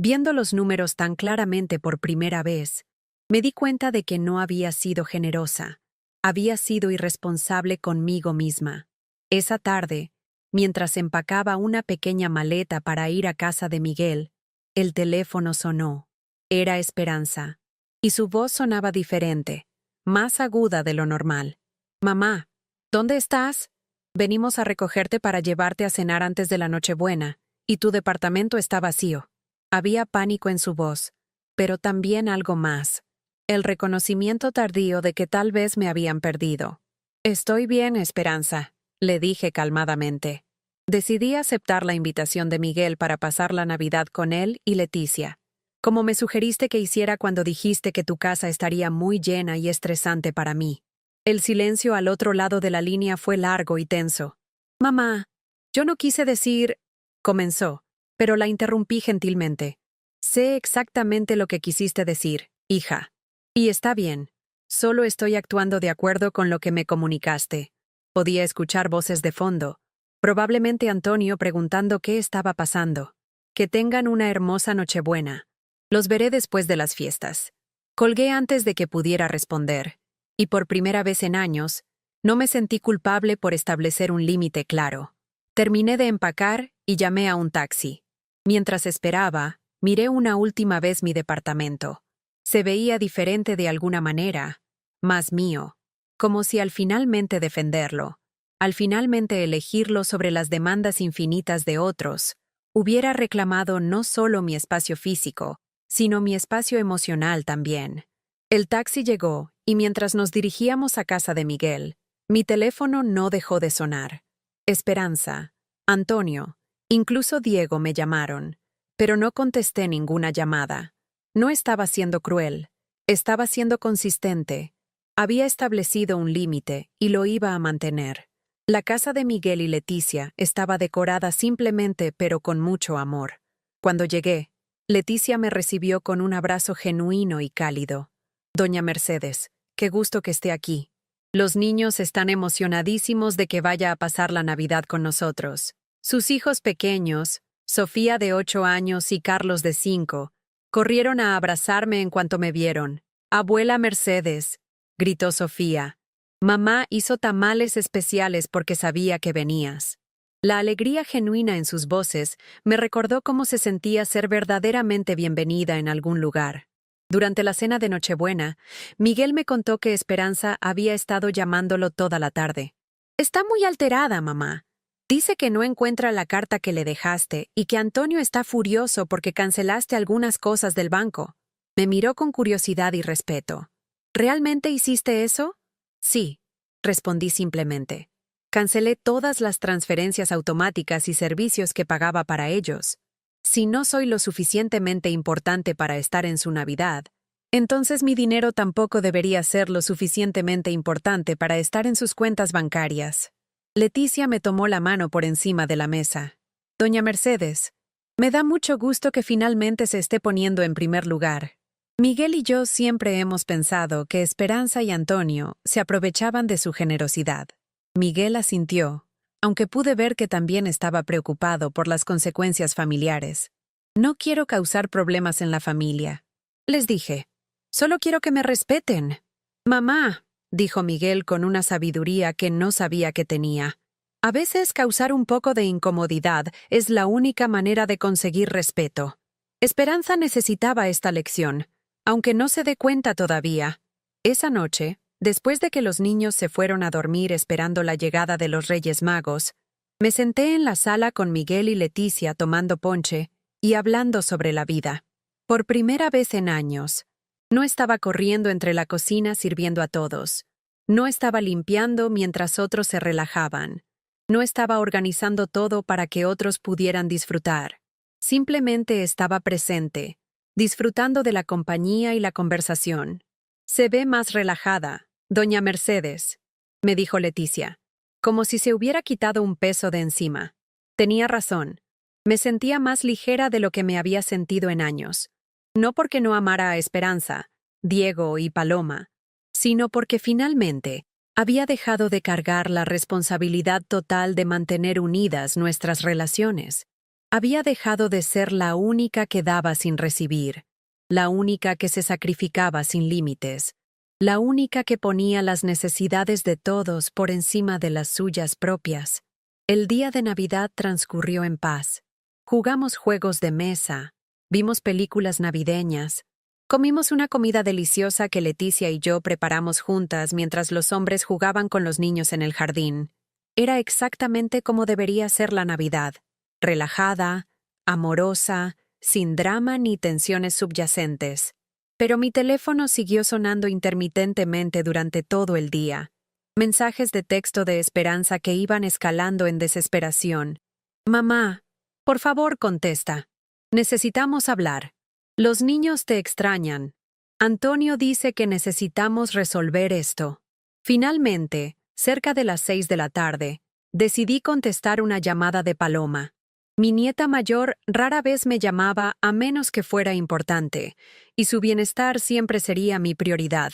Viendo los números tan claramente por primera vez, me di cuenta de que no había sido generosa. Había sido irresponsable conmigo misma. Esa tarde, mientras empacaba una pequeña maleta para ir a casa de Miguel, el teléfono sonó. Era Esperanza. Y su voz sonaba diferente, más aguda de lo normal. «Mamá, ¿dónde estás? Venimos a recogerte para llevarte a cenar antes de la Nochebuena, y tu departamento está vacío». Había pánico en su voz, pero también algo más. El reconocimiento tardío de que tal vez me habían perdido. «Estoy bien, Esperanza», le dije calmadamente. Decidí aceptar la invitación de Miguel para pasar la Navidad con él y Leticia, como me sugeriste que hiciera cuando dijiste que tu casa estaría muy llena y estresante para mí. El silencio al otro lado de la línea fue largo y tenso. «Mamá, yo no quise decir…», comenzó, pero la interrumpí gentilmente. «Sé exactamente lo que quisiste decir, hija. Y está bien. Solo estoy actuando de acuerdo con lo que me comunicaste». Podía escuchar voces de fondo. Probablemente Antonio preguntando qué estaba pasando. «Que tengan una hermosa Nochebuena. Los veré después de las fiestas». Colgué antes de que pudiera responder, y por primera vez en años, no me sentí culpable por establecer un límite claro. Terminé de empacar y llamé a un taxi. Mientras esperaba, miré una última vez mi departamento. Se veía diferente de alguna manera, más mío, como si al finalmente defenderlo, al finalmente elegirlo sobre las demandas infinitas de otros, hubiera reclamado no solo mi espacio físico, sino mi espacio emocional también. El taxi llegó, y mientras nos dirigíamos a casa de Miguel, mi teléfono no dejó de sonar. Esperanza, Antonio, incluso Diego me llamaron, pero no contesté ninguna llamada. No estaba siendo cruel, estaba siendo consistente. Había establecido un límite y lo iba a mantener. La casa de Miguel y Leticia estaba decorada simplemente pero con mucho amor. Cuando llegué, Leticia me recibió con un abrazo genuino y cálido. Doña Mercedes, qué gusto que esté aquí. Los niños están emocionadísimos de que vaya a pasar la Navidad con nosotros. Sus hijos pequeños, Sofía de 8 años y Carlos de 5, corrieron a abrazarme en cuanto me vieron. «Abuela Mercedes», gritó Sofía. «Mamá hizo tamales especiales porque sabía que venías». La alegría genuina en sus voces me recordó cómo se sentía ser verdaderamente bienvenida en algún lugar. Durante la cena de Nochebuena, Miguel me contó que Esperanza había estado llamándolo toda la tarde. «Está muy alterada, mamá. Dice que no encuentra la carta que le dejaste y que Antonio está furioso porque cancelaste algunas cosas del banco». Me miró con curiosidad y respeto. «¿Realmente hiciste eso?» «Sí», respondí simplemente. Cancelé todas las transferencias automáticas y servicios que pagaba para ellos. Si no soy lo suficientemente importante para estar en su Navidad, entonces mi dinero tampoco debería ser lo suficientemente importante para estar en sus cuentas bancarias. Leticia me tomó la mano por encima de la mesa. «Doña Mercedes, me da mucho gusto que finalmente se esté poniendo en primer lugar. Miguel y yo siempre hemos pensado que Esperanza y Antonio se aprovechaban de su generosidad». Miguel asintió, aunque pude ver que también estaba preocupado por las consecuencias familiares. «No quiero causar problemas en la familia», les dije. «Solo quiero que me respeten». «Mamá», dijo Miguel con una sabiduría que no sabía que tenía, «a veces causar un poco de incomodidad es la única manera de conseguir respeto». Esperanza necesitaba esta lección, aunque no se dé cuenta todavía. Esa noche, después de que los niños se fueron a dormir esperando la llegada de los Reyes Magos, me senté en la sala con Miguel y Leticia tomando ponche y hablando sobre la vida. Por primera vez en años, no estaba corriendo entre la cocina sirviendo a todos. No estaba limpiando mientras otros se relajaban. No estaba organizando todo para que otros pudieran disfrutar. Simplemente estaba presente, disfrutando de la compañía y la conversación. «Se ve más relajada, doña Mercedes», me dijo Leticia, como si se hubiera quitado un peso de encima. Tenía razón. Me sentía más ligera de lo que me había sentido en años. No porque no amara a Esperanza, Diego y Paloma, sino porque finalmente había dejado de cargar la responsabilidad total de mantener unidas nuestras relaciones. Había dejado de ser la única que daba sin recibir, la única que se sacrificaba sin límites, la única que ponía las necesidades de todos por encima de las suyas propias. El día de Navidad transcurrió en paz. Jugamos juegos de mesa, vimos películas navideñas, comimos una comida deliciosa que Leticia y yo preparamos juntas mientras los hombres jugaban con los niños en el jardín. Era exactamente como debería ser la Navidad, relajada, amorosa, sin drama ni tensiones subyacentes. Pero mi teléfono siguió sonando intermitentemente durante todo el día. Mensajes de texto de Esperanza que iban escalando en desesperación. «Mamá, por favor, contesta. Necesitamos hablar. Los niños te extrañan. Antonio dice que necesitamos resolver esto». Finalmente, cerca de las 6 de la tarde, decidí contestar una llamada de Paloma. Mi nieta mayor rara vez me llamaba a menos que fuera importante, y su bienestar siempre sería mi prioridad.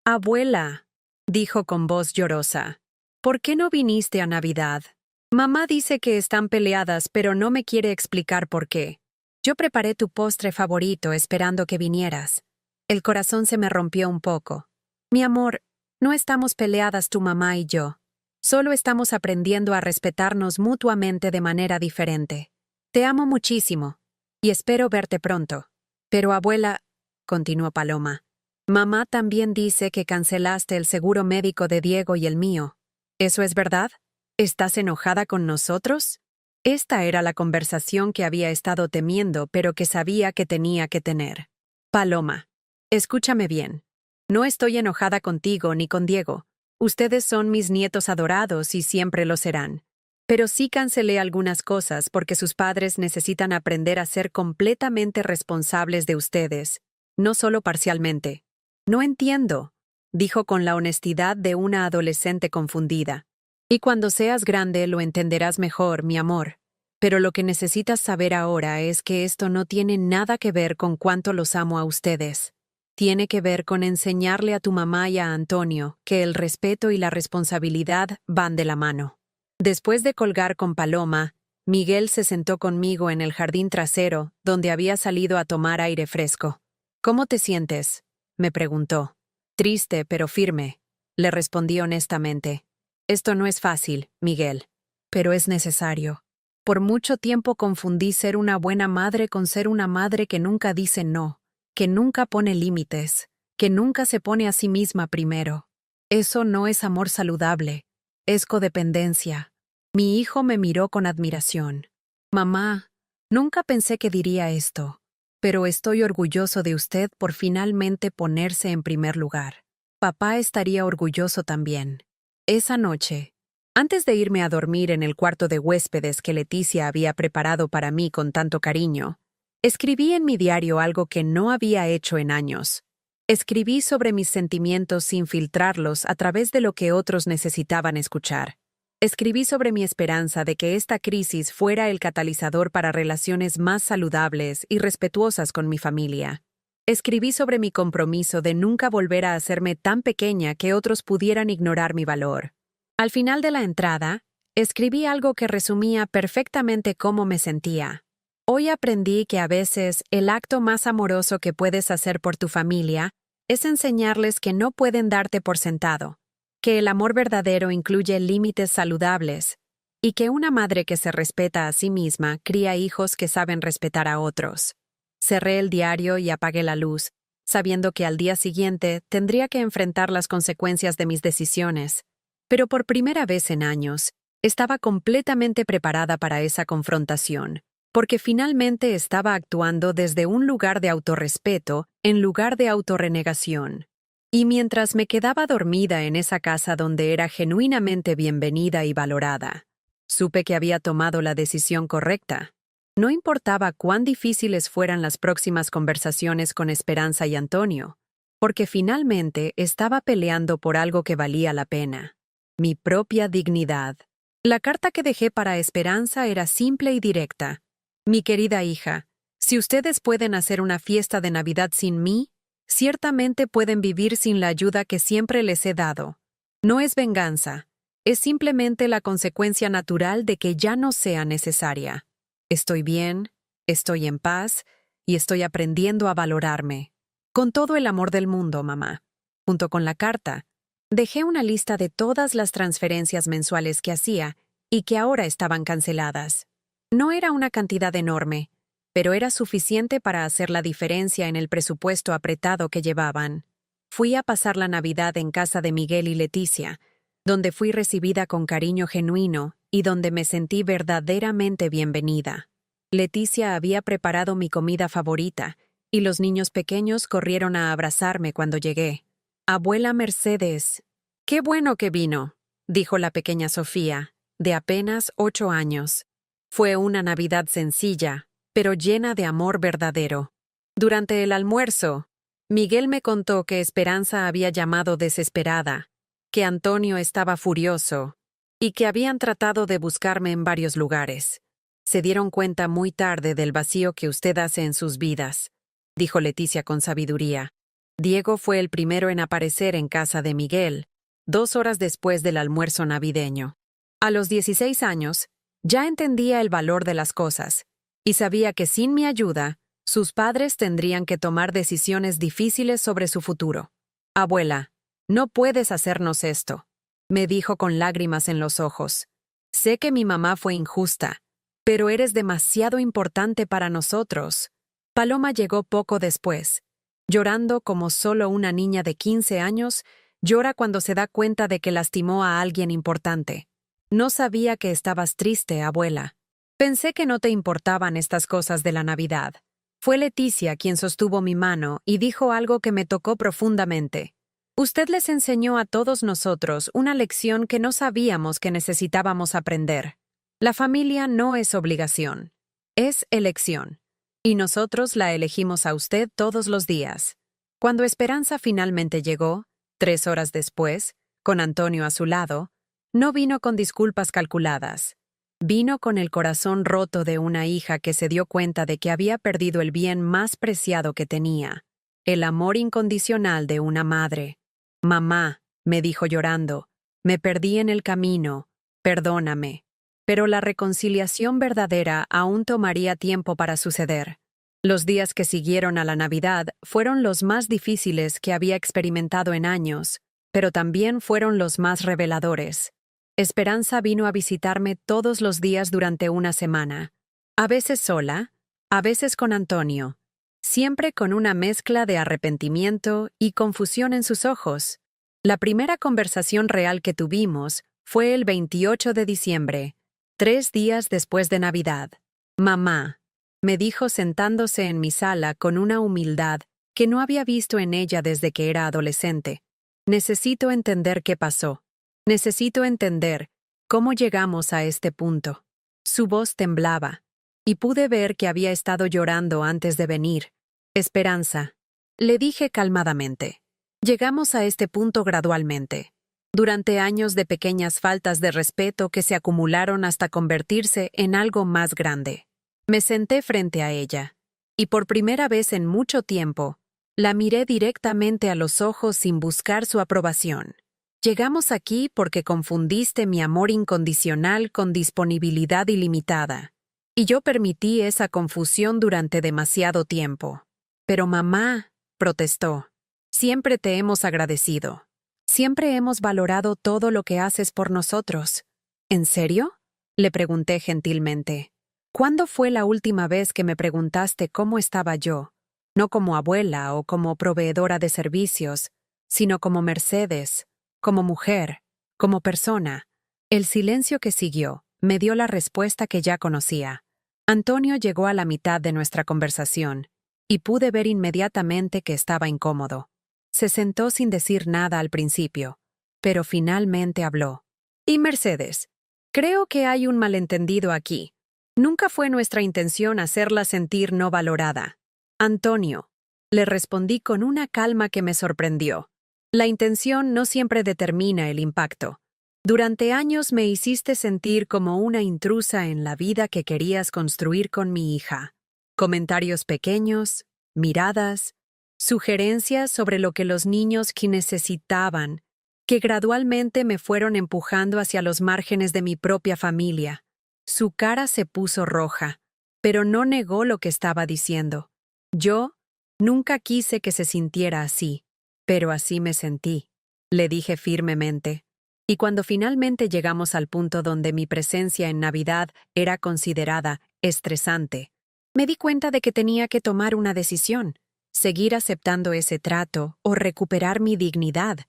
«Abuela», dijo con voz llorosa, «¿por qué no viniste a Navidad? Mamá dice que están peleadas, pero no me quiere explicar por qué. Yo preparé tu postre favorito esperando que vinieras». El corazón se me rompió un poco. «Mi amor, no estamos peleadas tu mamá y yo. Solo estamos aprendiendo a respetarnos mutuamente de manera diferente. Te amo muchísimo y espero verte pronto. Pero abuela, continuó Paloma. Mamá también dice que cancelaste el seguro médico de Diego y el mío. ¿Eso es verdad? ¿Estás enojada con nosotros? Esta era la conversación que había estado temiendo, pero que sabía que tenía que tener. Paloma, escúchame bien. No estoy enojada contigo ni con Diego. Ustedes son mis nietos adorados y siempre lo serán. Pero sí cancelé algunas cosas porque sus padres necesitan aprender a ser completamente responsables de ustedes, no solo parcialmente. No entiendo, dijo con la honestidad de una adolescente confundida. Y cuando seas grande lo entenderás mejor, mi amor. Pero lo que necesitas saber ahora es que esto no tiene nada que ver con cuánto los amo a ustedes. Tiene que ver con enseñarle a tu mamá y a Antonio que el respeto y la responsabilidad van de la mano. Después de colgar con Paloma, Miguel se sentó conmigo en el jardín trasero, donde había salido a tomar aire fresco. ¿Cómo te sientes?, me preguntó. Triste, pero firme, le respondí honestamente. Esto no es fácil, Miguel, pero es necesario. Por mucho tiempo confundí ser una buena madre con ser una madre que nunca dice no, que nunca pone límites, que nunca se pone a sí misma primero. Eso no es amor saludable, es codependencia. Mi hijo me miró con admiración. Mamá, nunca pensé que diría esto, pero estoy orgulloso de usted por finalmente ponerse en primer lugar. Papá estaría orgulloso también. Esa noche, antes de irme a dormir en el cuarto de huéspedes que Leticia había preparado para mí con tanto cariño, escribí en mi diario algo que no había hecho en años. Escribí sobre mis sentimientos sin filtrarlos a través de lo que otros necesitaban escuchar. Escribí sobre mi esperanza de que esta crisis fuera el catalizador para relaciones más saludables y respetuosas con mi familia. Escribí sobre mi compromiso de nunca volver a hacerme tan pequeña que otros pudieran ignorar mi valor. Al final de la entrada, escribí algo que resumía perfectamente cómo me sentía. Hoy aprendí que a veces el acto más amoroso que puedes hacer por tu familia es enseñarles que no pueden darte por sentado, que el amor verdadero incluye límites saludables y que una madre que se respeta a sí misma cría hijos que saben respetar a otros. Cerré el diario y apagué la luz, sabiendo que al día siguiente tendría que enfrentar las consecuencias de mis decisiones. Pero por primera vez en años, estaba completamente preparada para esa confrontación, porque finalmente estaba actuando desde un lugar de autorrespeto en lugar de autorrenegación. Y mientras me quedaba dormida en esa casa donde era genuinamente bienvenida y valorada, supe que había tomado la decisión correcta. No importaba cuán difíciles fueran las próximas conversaciones con Esperanza y Antonio, porque finalmente estaba peleando por algo que valía la pena. Mi propia dignidad. La carta que dejé para Esperanza era simple y directa. Mi querida hija, si ustedes pueden hacer una fiesta de Navidad sin mí, ciertamente pueden vivir sin la ayuda que siempre les he dado. No es venganza, es simplemente la consecuencia natural de que ya no sea necesaria. Estoy bien, estoy en paz y estoy aprendiendo a valorarme. Con todo el amor del mundo, mamá. Junto con la carta, dejé una lista de todas las transferencias mensuales que hacía y que ahora estaban canceladas. No era una cantidad enorme, pero era suficiente para hacer la diferencia en el presupuesto apretado que llevaban. Fui a pasar la Navidad en casa de Miguel y Leticia, donde fui recibida con cariño genuino y donde me sentí verdaderamente bienvenida. Leticia había preparado mi comida favorita, y los niños pequeños corrieron a abrazarme cuando llegué. «Abuela Mercedes, qué bueno que vino», dijo la pequeña Sofía, de apenas 8 años. Fue una Navidad sencilla, pero llena de amor verdadero. Durante el almuerzo, Miguel me contó que Esperanza había llamado desesperada, que Antonio estaba furioso y que habían tratado de buscarme en varios lugares. Se dieron cuenta muy tarde del vacío que usted hace en sus vidas, dijo Leticia con sabiduría. Diego fue el primero en aparecer en casa de Miguel, 2 horas después del almuerzo navideño. A los 16 años, ya entendía el valor de las cosas, y sabía que sin mi ayuda, sus padres tendrían que tomar decisiones difíciles sobre su futuro. «Abuela, no puedes hacernos esto», me dijo con lágrimas en los ojos. «Sé que mi mamá fue injusta, pero eres demasiado importante para nosotros». Paloma llegó poco después. llorando como solo una niña de 15 años llora cuando se da cuenta de que lastimó a alguien importante. No sabía que estabas triste, abuela. Pensé que no te importaban estas cosas de la Navidad. Fue Leticia quien sostuvo mi mano y dijo algo que me tocó profundamente. Usted les enseñó a todos nosotros una lección que no sabíamos que necesitábamos aprender. La familia no es obligación, es elección. Y nosotros la elegimos a usted todos los días. Cuando Esperanza finalmente llegó, 3 horas después, con Antonio a su lado, no vino con disculpas calculadas. Vino con el corazón roto de una hija que se dio cuenta de que había perdido el bien más preciado que tenía, el amor incondicional de una madre. Mamá, me dijo llorando, me perdí en el camino, perdóname. Pero la reconciliación verdadera aún tomaría tiempo para suceder. Los días que siguieron a la Navidad fueron los más difíciles que había experimentado en años, pero también fueron los más reveladores. Esperanza vino a visitarme todos los días durante una semana, a veces sola, a veces con Antonio, siempre con una mezcla de arrepentimiento y confusión en sus ojos. La primera conversación real que tuvimos fue el 28 de diciembre, 3 días después de Navidad. Mamá, me dijo sentándose en mi sala con una humildad que no había visto en ella desde que era adolescente. Necesito entender qué pasó. Necesito entender cómo llegamos a este punto. Su voz temblaba, y pude ver que había estado llorando antes de venir. Esperanza, le dije calmadamente. Llegamos a este punto gradualmente, durante años de pequeñas faltas de respeto que se acumularon hasta convertirse en algo más grande. Me senté frente a ella, y por primera vez en mucho tiempo, la miré directamente a los ojos sin buscar su aprobación. Llegamos aquí porque confundiste mi amor incondicional con disponibilidad ilimitada, y yo permití esa confusión durante demasiado tiempo. Pero mamá, protestó, siempre te hemos agradecido. Siempre hemos valorado todo lo que haces por nosotros. ¿En serio? Le pregunté gentilmente. ¿Cuándo fue la última vez que me preguntaste cómo estaba yo? No como abuela o como proveedora de servicios, sino como Mercedes, como mujer, como persona. El silencio que siguió me dio la respuesta que ya conocía. Antonio llegó a la mitad de nuestra conversación, y pude ver inmediatamente que estaba incómodo. Se sentó sin decir nada al principio, pero finalmente habló. Y Mercedes, creo que hay un malentendido aquí. Nunca fue nuestra intención hacerla sentir no valorada. Antonio, le respondí con una calma que me sorprendió. La intención no siempre determina el impacto. Durante años me hiciste sentir como una intrusa en la vida que querías construir con mi hija. Comentarios pequeños, miradas, sugerencias sobre lo que los niños que necesitaban, que gradualmente me fueron empujando hacia los márgenes de mi propia familia. Su cara se puso roja, pero no negó lo que estaba diciendo. Yo nunca quise que se sintiera así, pero así me sentí, le dije firmemente. Y cuando finalmente llegamos al punto donde mi presencia en Navidad era considerada estresante, me di cuenta de que tenía que tomar una decisión, seguir aceptando ese trato o recuperar mi dignidad.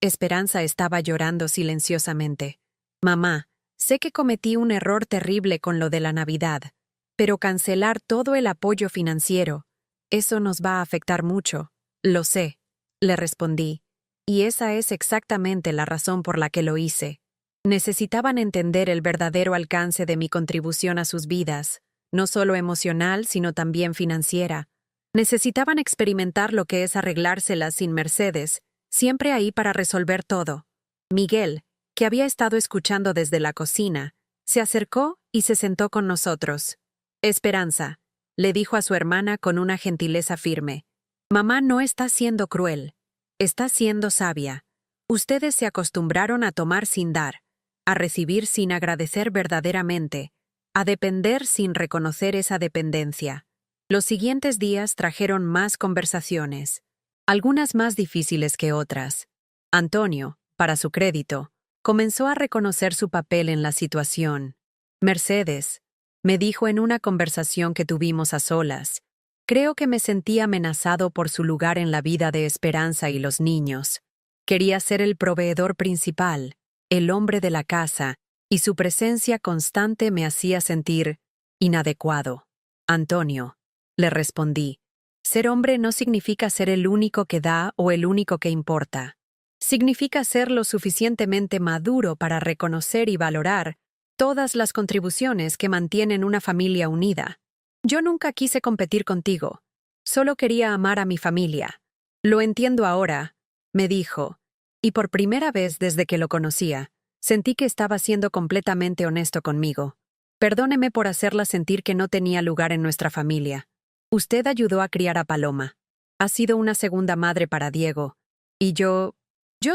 Esperanza estaba llorando silenciosamente. Mamá, sé que cometí un error terrible con lo de la Navidad, pero cancelar todo el apoyo financiero, eso nos va a afectar mucho. Lo sé, le respondí, y esa es exactamente la razón por la que lo hice. Necesitaban entender el verdadero alcance de mi contribución a sus vidas, no solo emocional, sino también financiera. Necesitaban experimentar lo que es arreglárselas sin Mercedes, siempre ahí para resolver todo. Miguel, que había estado escuchando desde la cocina, se acercó y se sentó con nosotros. Esperanza, le dijo a su hermana con una gentileza firme. Mamá no está siendo cruel. Está siendo sabia. Ustedes se acostumbraron a tomar sin dar, a recibir sin agradecer verdaderamente, a depender sin reconocer esa dependencia. Los siguientes días trajeron más conversaciones, algunas más difíciles que otras. Antonio, para su crédito, comenzó a reconocer su papel en la situación. Mercedes, me dijo en una conversación que tuvimos a solas, Creo que me sentí amenazado por su lugar en la vida de Esperanza y los niños. Quería ser el proveedor principal, el hombre de la casa, y su presencia constante me hacía sentir inadecuado. Antonio, le respondí, ser hombre no significa ser el único que da o el único que importa. Significa ser lo suficientemente maduro para reconocer y valorar todas las contribuciones que mantienen una familia unida. Yo nunca quise competir contigo. Solo quería amar a mi familia. Lo entiendo ahora, me dijo, y por primera vez desde que lo conocía, sentí que estaba siendo completamente honesto conmigo. Perdóneme por hacerla sentir que no tenía lugar en nuestra familia. Usted ayudó a criar a Paloma. Ha sido una segunda madre para Diego. Y yo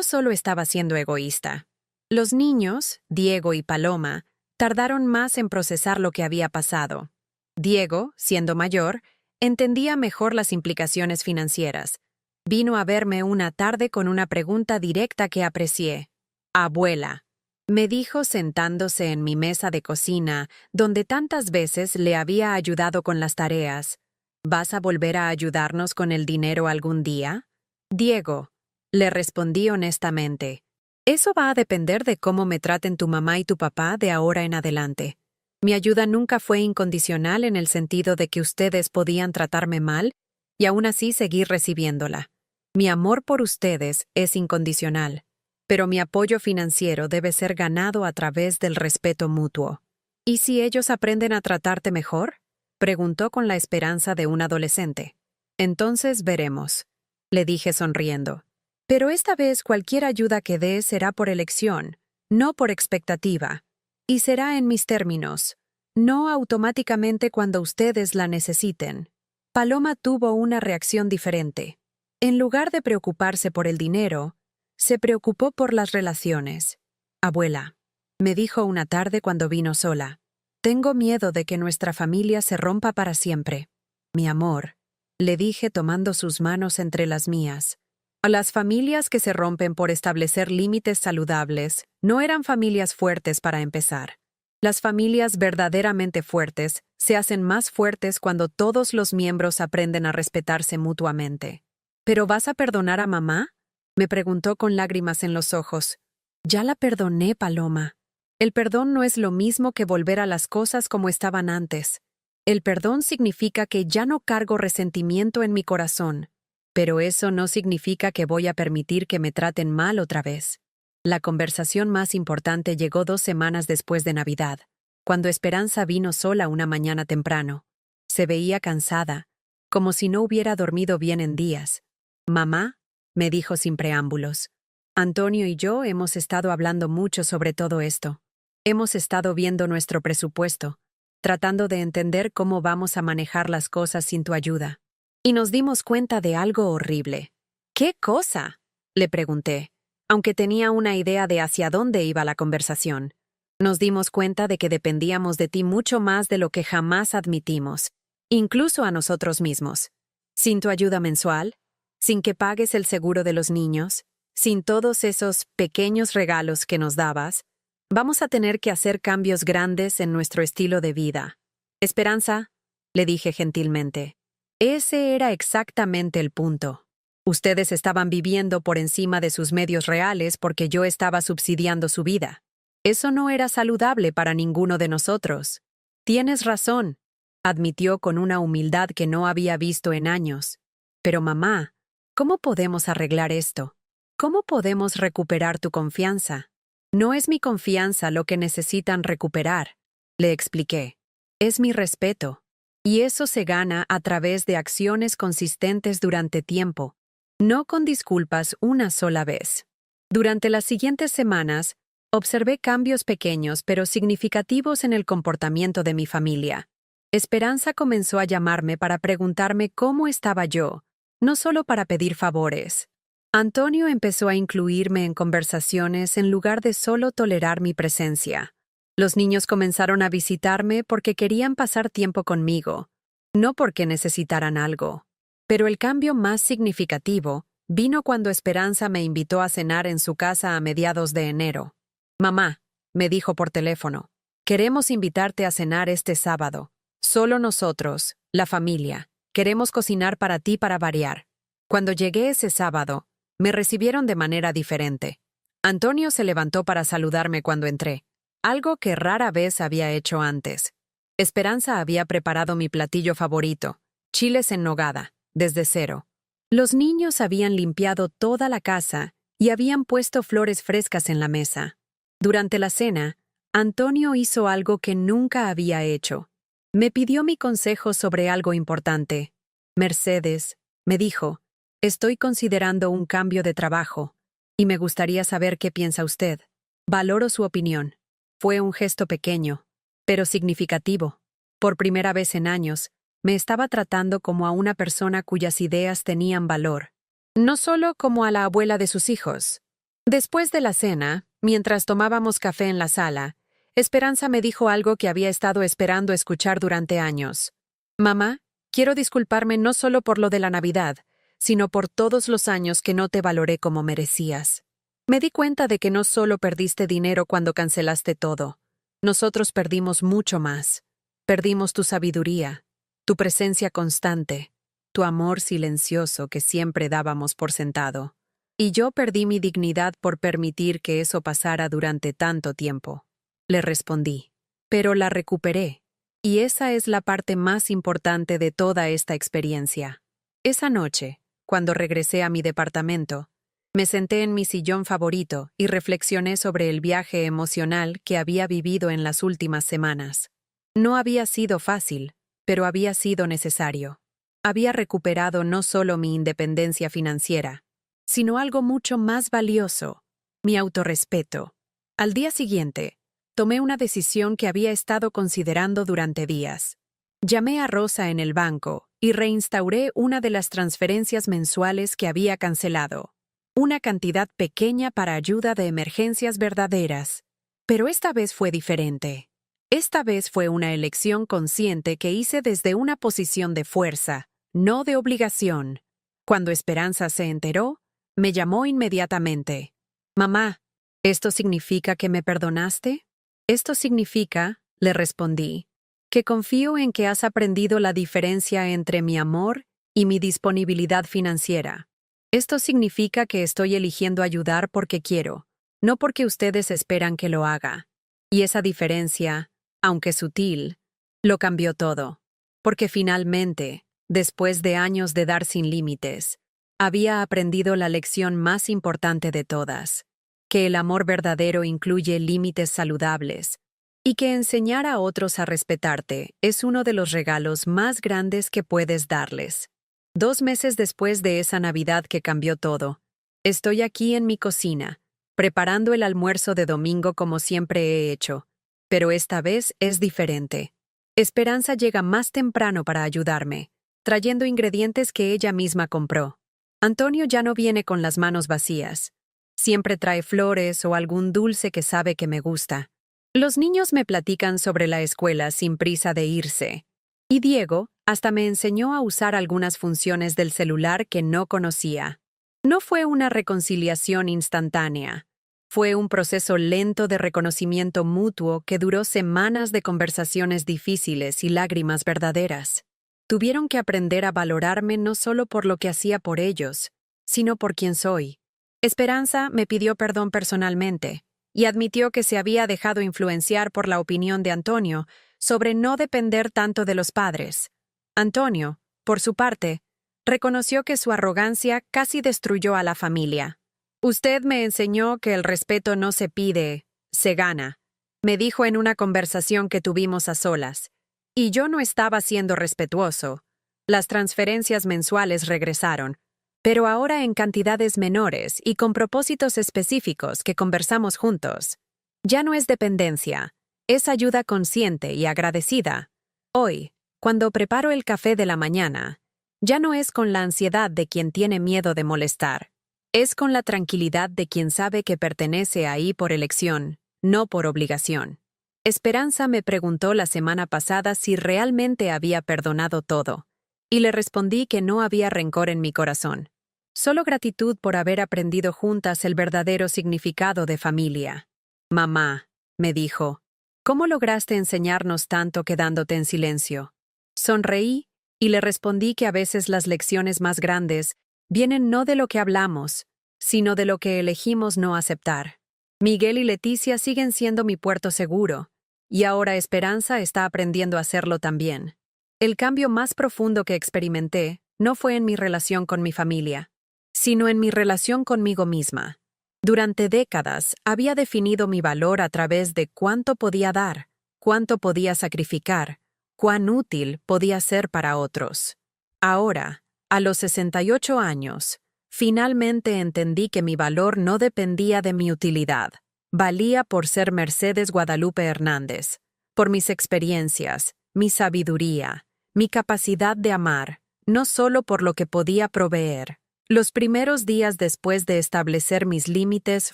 solo estaba siendo egoísta. Los niños, Diego y Paloma, tardaron más en procesar lo que había pasado. Diego, siendo mayor, entendía mejor las implicaciones financieras. Vino a verme una tarde con una pregunta directa que aprecié. Abuela, me dijo sentándose en mi mesa de cocina, donde tantas veces le había ayudado con las tareas. ¿Vas a volver a ayudarnos con el dinero algún día? Diego, le respondí honestamente. Eso va a depender de cómo me traten tu mamá y tu papá de ahora en adelante. Mi ayuda nunca fue incondicional en el sentido de que ustedes podían tratarme mal y aún así seguir recibiéndola. Mi amor por ustedes es incondicional, pero mi apoyo financiero debe ser ganado a través del respeto mutuo. ¿Y si ellos aprenden a tratarte mejor? Preguntó con la esperanza de un adolescente. Entonces veremos, le dije sonriendo. Pero esta vez cualquier ayuda que dé será por elección, no por expectativa. Y será en mis términos, no automáticamente cuando ustedes la necesiten. Paloma tuvo una reacción diferente. En lugar de preocuparse por el dinero, se preocupó por las relaciones. Abuela, me dijo una tarde cuando vino sola, tengo miedo de que nuestra familia se rompa para siempre. Mi amor, le dije tomando sus manos entre las mías. A las familias que se rompen por establecer límites saludables no eran familias fuertes para empezar. Las familias verdaderamente fuertes se hacen más fuertes cuando todos los miembros aprenden a respetarse mutuamente. ¿Pero vas a perdonar a mamá? Me preguntó con lágrimas en los ojos. Ya la perdoné, Paloma. El perdón no es lo mismo que volver a las cosas como estaban antes. El perdón significa que ya no cargo resentimiento en mi corazón. Pero eso no significa que voy a permitir que me traten mal otra vez. La conversación más importante llegó 2 semanas después de Navidad, cuando Esperanza vino sola una mañana temprano. Se veía cansada, como si no hubiera dormido bien en días. Mamá, me dijo sin preámbulos. Antonio y yo hemos estado hablando mucho sobre todo esto. Hemos estado viendo nuestro presupuesto, tratando de entender cómo vamos a manejar las cosas sin tu ayuda. Y nos dimos cuenta de algo horrible. ¿Qué cosa?, le pregunté, aunque tenía una idea de hacia dónde iba la conversación. Nos dimos cuenta de que dependíamos de ti mucho más de lo que jamás admitimos, incluso a nosotros mismos. Sin tu ayuda mensual, sin que pagues el seguro de los niños, sin todos esos pequeños regalos que nos dabas, vamos a tener que hacer cambios grandes en nuestro estilo de vida. Esperanza, le dije gentilmente. Ese era exactamente el punto. Ustedes estaban viviendo por encima de sus medios reales porque yo estaba subsidiando su vida. Eso no era saludable para ninguno de nosotros. Tienes razón, admitió con una humildad que no había visto en años. Pero mamá, ¿cómo podemos arreglar esto? ¿Cómo podemos recuperar tu confianza? No es mi confianza lo que necesitan recuperar, le expliqué. Es mi respeto. Y eso se gana a través de acciones consistentes durante tiempo, no con disculpas una sola vez. Durante las siguientes semanas, observé cambios pequeños pero significativos en el comportamiento de mi familia. Esperanza comenzó a llamarme para preguntarme cómo estaba yo, no solo para pedir favores. Antonio empezó a incluirme en conversaciones en lugar de solo tolerar mi presencia. Los niños comenzaron a visitarme porque querían pasar tiempo conmigo, no porque necesitaran algo. Pero el cambio más significativo vino cuando Esperanza me invitó a cenar en su casa a mediados de enero. Mamá, me dijo por teléfono, queremos invitarte a cenar este sábado. Solo nosotros, la familia. queremos cocinar para ti para variar. Cuando llegué ese sábado, me recibieron de manera diferente. Antonio se levantó para saludarme cuando entré, algo que rara vez había hecho antes. Esperanza había preparado mi platillo favorito, chiles en nogada, desde cero. Los niños habían limpiado toda la casa y habían puesto flores frescas en la mesa. Durante la cena, Antonio hizo algo que nunca había hecho. Me pidió mi consejo sobre algo importante. Mercedes, me dijo, estoy considerando un cambio de trabajo y me gustaría saber qué piensa usted. Valoro su opinión. Fue un gesto pequeño, pero significativo. Por primera vez en años, me estaba tratando como a una persona cuyas ideas tenían valor, no solo como a la abuela de sus hijos. Después de la cena, mientras tomábamos café en la sala, Esperanza me dijo algo que había estado esperando escuchar durante años. Mamá, quiero disculparme no solo por lo de la Navidad, sino por todos los años que no te valoré como merecías. Me di cuenta de que no solo perdiste dinero cuando cancelaste todo. Nosotros perdimos mucho más. Perdimos tu sabiduría, tu presencia constante, tu amor silencioso que siempre dábamos por sentado. Y yo perdí mi dignidad por permitir que eso pasara durante tanto tiempo. Le respondí, pero la recuperé. Y esa es la parte más importante de toda esta experiencia. Esa noche, cuando regresé a mi departamento, me senté en mi sillón favorito y reflexioné sobre el viaje emocional que había vivido en las últimas semanas. No había sido fácil, pero había sido necesario. Había recuperado no solo mi independencia financiera, sino algo mucho más valioso, mi autorrespeto. Al día siguiente, tomé una decisión que había estado considerando durante días. Llamé a Rosa en el banco y reinstauré una de las transferencias mensuales que había cancelado. Una cantidad pequeña para ayuda de emergencias verdaderas. Pero esta vez fue diferente. Esta vez fue una elección consciente que hice desde una posición de fuerza, no de obligación. Cuando Esperanza se enteró, me llamó inmediatamente. Mamá, ¿esto significa que me perdonaste? Esto significa, le respondí, que confío en que has aprendido la diferencia entre mi amor y mi disponibilidad financiera. Esto significa que estoy eligiendo ayudar porque quiero, no porque ustedes esperan que lo haga. Y esa diferencia, aunque sutil, lo cambió todo. Porque finalmente, después de años de dar sin límites, había aprendido la lección más importante de todas, que el amor verdadero incluye límites saludables, y que enseñar a otros a respetarte es uno de los regalos más grandes que puedes darles. 2 meses después de esa Navidad que cambió todo, estoy aquí en mi cocina, preparando el almuerzo de domingo como siempre he hecho, pero esta vez es diferente. Esperanza llega más temprano para ayudarme, trayendo ingredientes que ella misma compró. Antonio ya no viene con las manos vacías. Siempre trae flores o algún dulce que sabe que me gusta. Los niños me platican sobre la escuela sin prisa de irse. Y Diego hasta me enseñó a usar algunas funciones del celular que no conocía. No fue una reconciliación instantánea. Fue un proceso lento de reconocimiento mutuo que duró semanas de conversaciones difíciles y lágrimas verdaderas. Tuvieron que aprender a valorarme no solo por lo que hacía por ellos, sino por quien soy. Esperanza me pidió perdón personalmente y admitió que se había dejado influenciar por la opinión de Antonio sobre no depender tanto de los padres. Antonio, por su parte, reconoció que su arrogancia casi destruyó a la familia. Usted me enseñó que el respeto no se pide, se gana, me dijo en una conversación que tuvimos a solas. Y yo no estaba siendo respetuoso. Las transferencias mensuales regresaron, pero ahora en cantidades menores y con propósitos específicos que conversamos juntos. Ya no es dependencia, es ayuda consciente y agradecida. Hoy, cuando preparo el café de la mañana, ya no es con la ansiedad de quien tiene miedo de molestar. Es con la tranquilidad de quien sabe que pertenece ahí por elección, no por obligación. Esperanza me preguntó la semana pasada si realmente había perdonado todo, y le respondí que no había rencor en mi corazón. Solo gratitud por haber aprendido juntas el verdadero significado de familia. Mamá, me dijo, ¿cómo lograste enseñarnos tanto quedándote en silencio? Sonreí Y le respondí que a veces las lecciones más grandes vienen no de lo que hablamos, sino de lo que elegimos no aceptar. Miguel y Leticia siguen siendo mi puerto seguro, y ahora Esperanza está aprendiendo a hacerlo también. El cambio más profundo que experimenté no fue en mi relación con mi familia, sino en mi relación conmigo misma. Durante décadas había definido mi valor a través de cuánto podía dar, cuánto podía sacrificar, cuán útil podía ser para otros. Ahora, a los 68 años, finalmente entendí que mi valor no dependía de mi utilidad. Valía por ser Mercedes Guadalupe Hernández, por mis experiencias, mi sabiduría, mi capacidad de amar, no solo por lo que podía proveer. Los primeros días después de establecer mis límites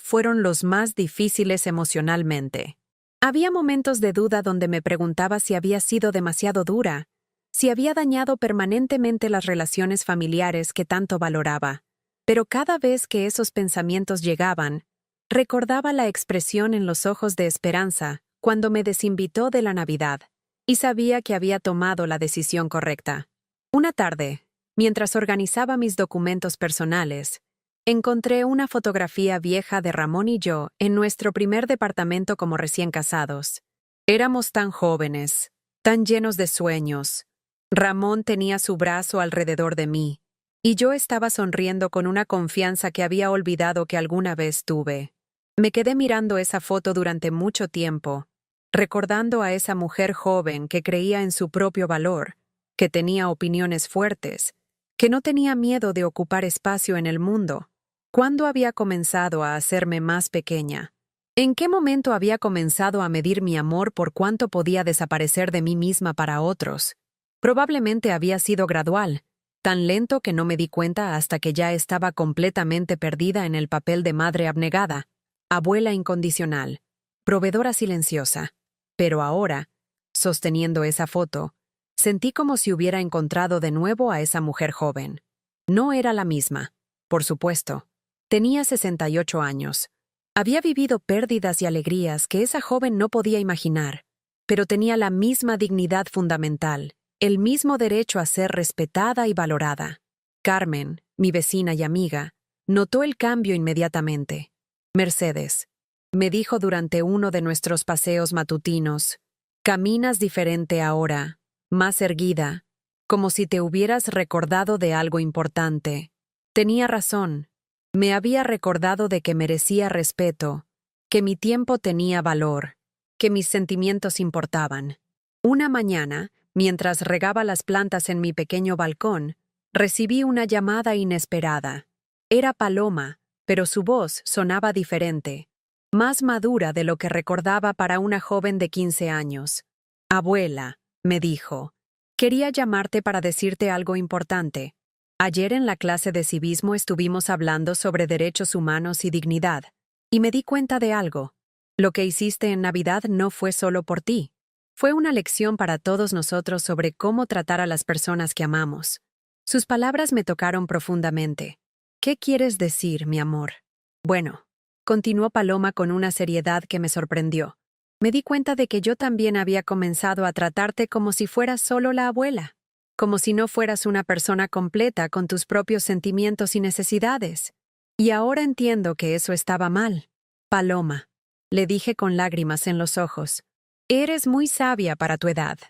fueron los más difíciles emocionalmente. Había momentos de duda donde me preguntaba si había sido demasiado dura, si había dañado permanentemente las relaciones familiares que tanto valoraba. Pero cada vez que esos pensamientos llegaban, recordaba la expresión en los ojos de Esperanza cuando me desinvitó de la Navidad, y sabía que había tomado la decisión correcta. Una tarde, mientras organizaba mis documentos personales, encontré una fotografía vieja de Ramón y yo en nuestro primer departamento como recién casados. Éramos tan jóvenes, tan llenos de sueños. Ramón tenía su brazo alrededor de mí, y yo estaba sonriendo con una confianza que había olvidado que alguna vez tuve. Me quedé mirando esa foto durante mucho tiempo, recordando a esa mujer joven que creía en su propio valor, que tenía opiniones fuertes, que no tenía miedo de ocupar espacio en el mundo. ¿Cuándo había comenzado a hacerme más pequeña? ¿En qué momento había comenzado a medir mi amor por cuánto podía desaparecer de mí misma para otros? Probablemente había sido gradual, tan lento que no me di cuenta hasta que ya estaba completamente perdida en el papel de madre abnegada, abuela incondicional, proveedora silenciosa. Pero ahora, sosteniendo esa foto, sentí como si hubiera encontrado de nuevo a esa mujer joven. No era la misma, por supuesto. Tenía 68 años. Había vivido pérdidas y alegrías que esa joven no podía imaginar, pero tenía la misma dignidad fundamental, el mismo derecho a ser respetada y valorada. Carmen, mi vecina y amiga, notó el cambio inmediatamente. Mercedes, me dijo durante uno de nuestros paseos matutinos, caminas diferente ahora, más erguida, como si te hubieras recordado de algo importante. Tenía razón. Me había recordado de que merecía respeto, que mi tiempo tenía valor, que mis sentimientos importaban. Una mañana, mientras regaba las plantas en mi pequeño balcón, recibí una llamada inesperada. Era Paloma, pero su voz sonaba diferente, más madura de lo que recordaba para una joven de 15 años. Abuela, me dijo, quería llamarte para decirte algo importante. Ayer en la clase de civismo estuvimos hablando sobre derechos humanos y dignidad, y me di cuenta de algo. Lo que hiciste en Navidad no fue solo por ti. Fue una lección para todos nosotros sobre cómo tratar a las personas que amamos. Sus palabras me tocaron profundamente. ¿Qué quieres decir, mi amor? Bueno, continuó Paloma con una seriedad que me sorprendió. Me di cuenta de que yo también había comenzado a tratarte como si fueras solo la abuela, como si no fueras una persona completa con tus propios sentimientos y necesidades. Y ahora entiendo que eso estaba mal. Paloma, le dije con lágrimas en los ojos, eres muy sabia para tu edad.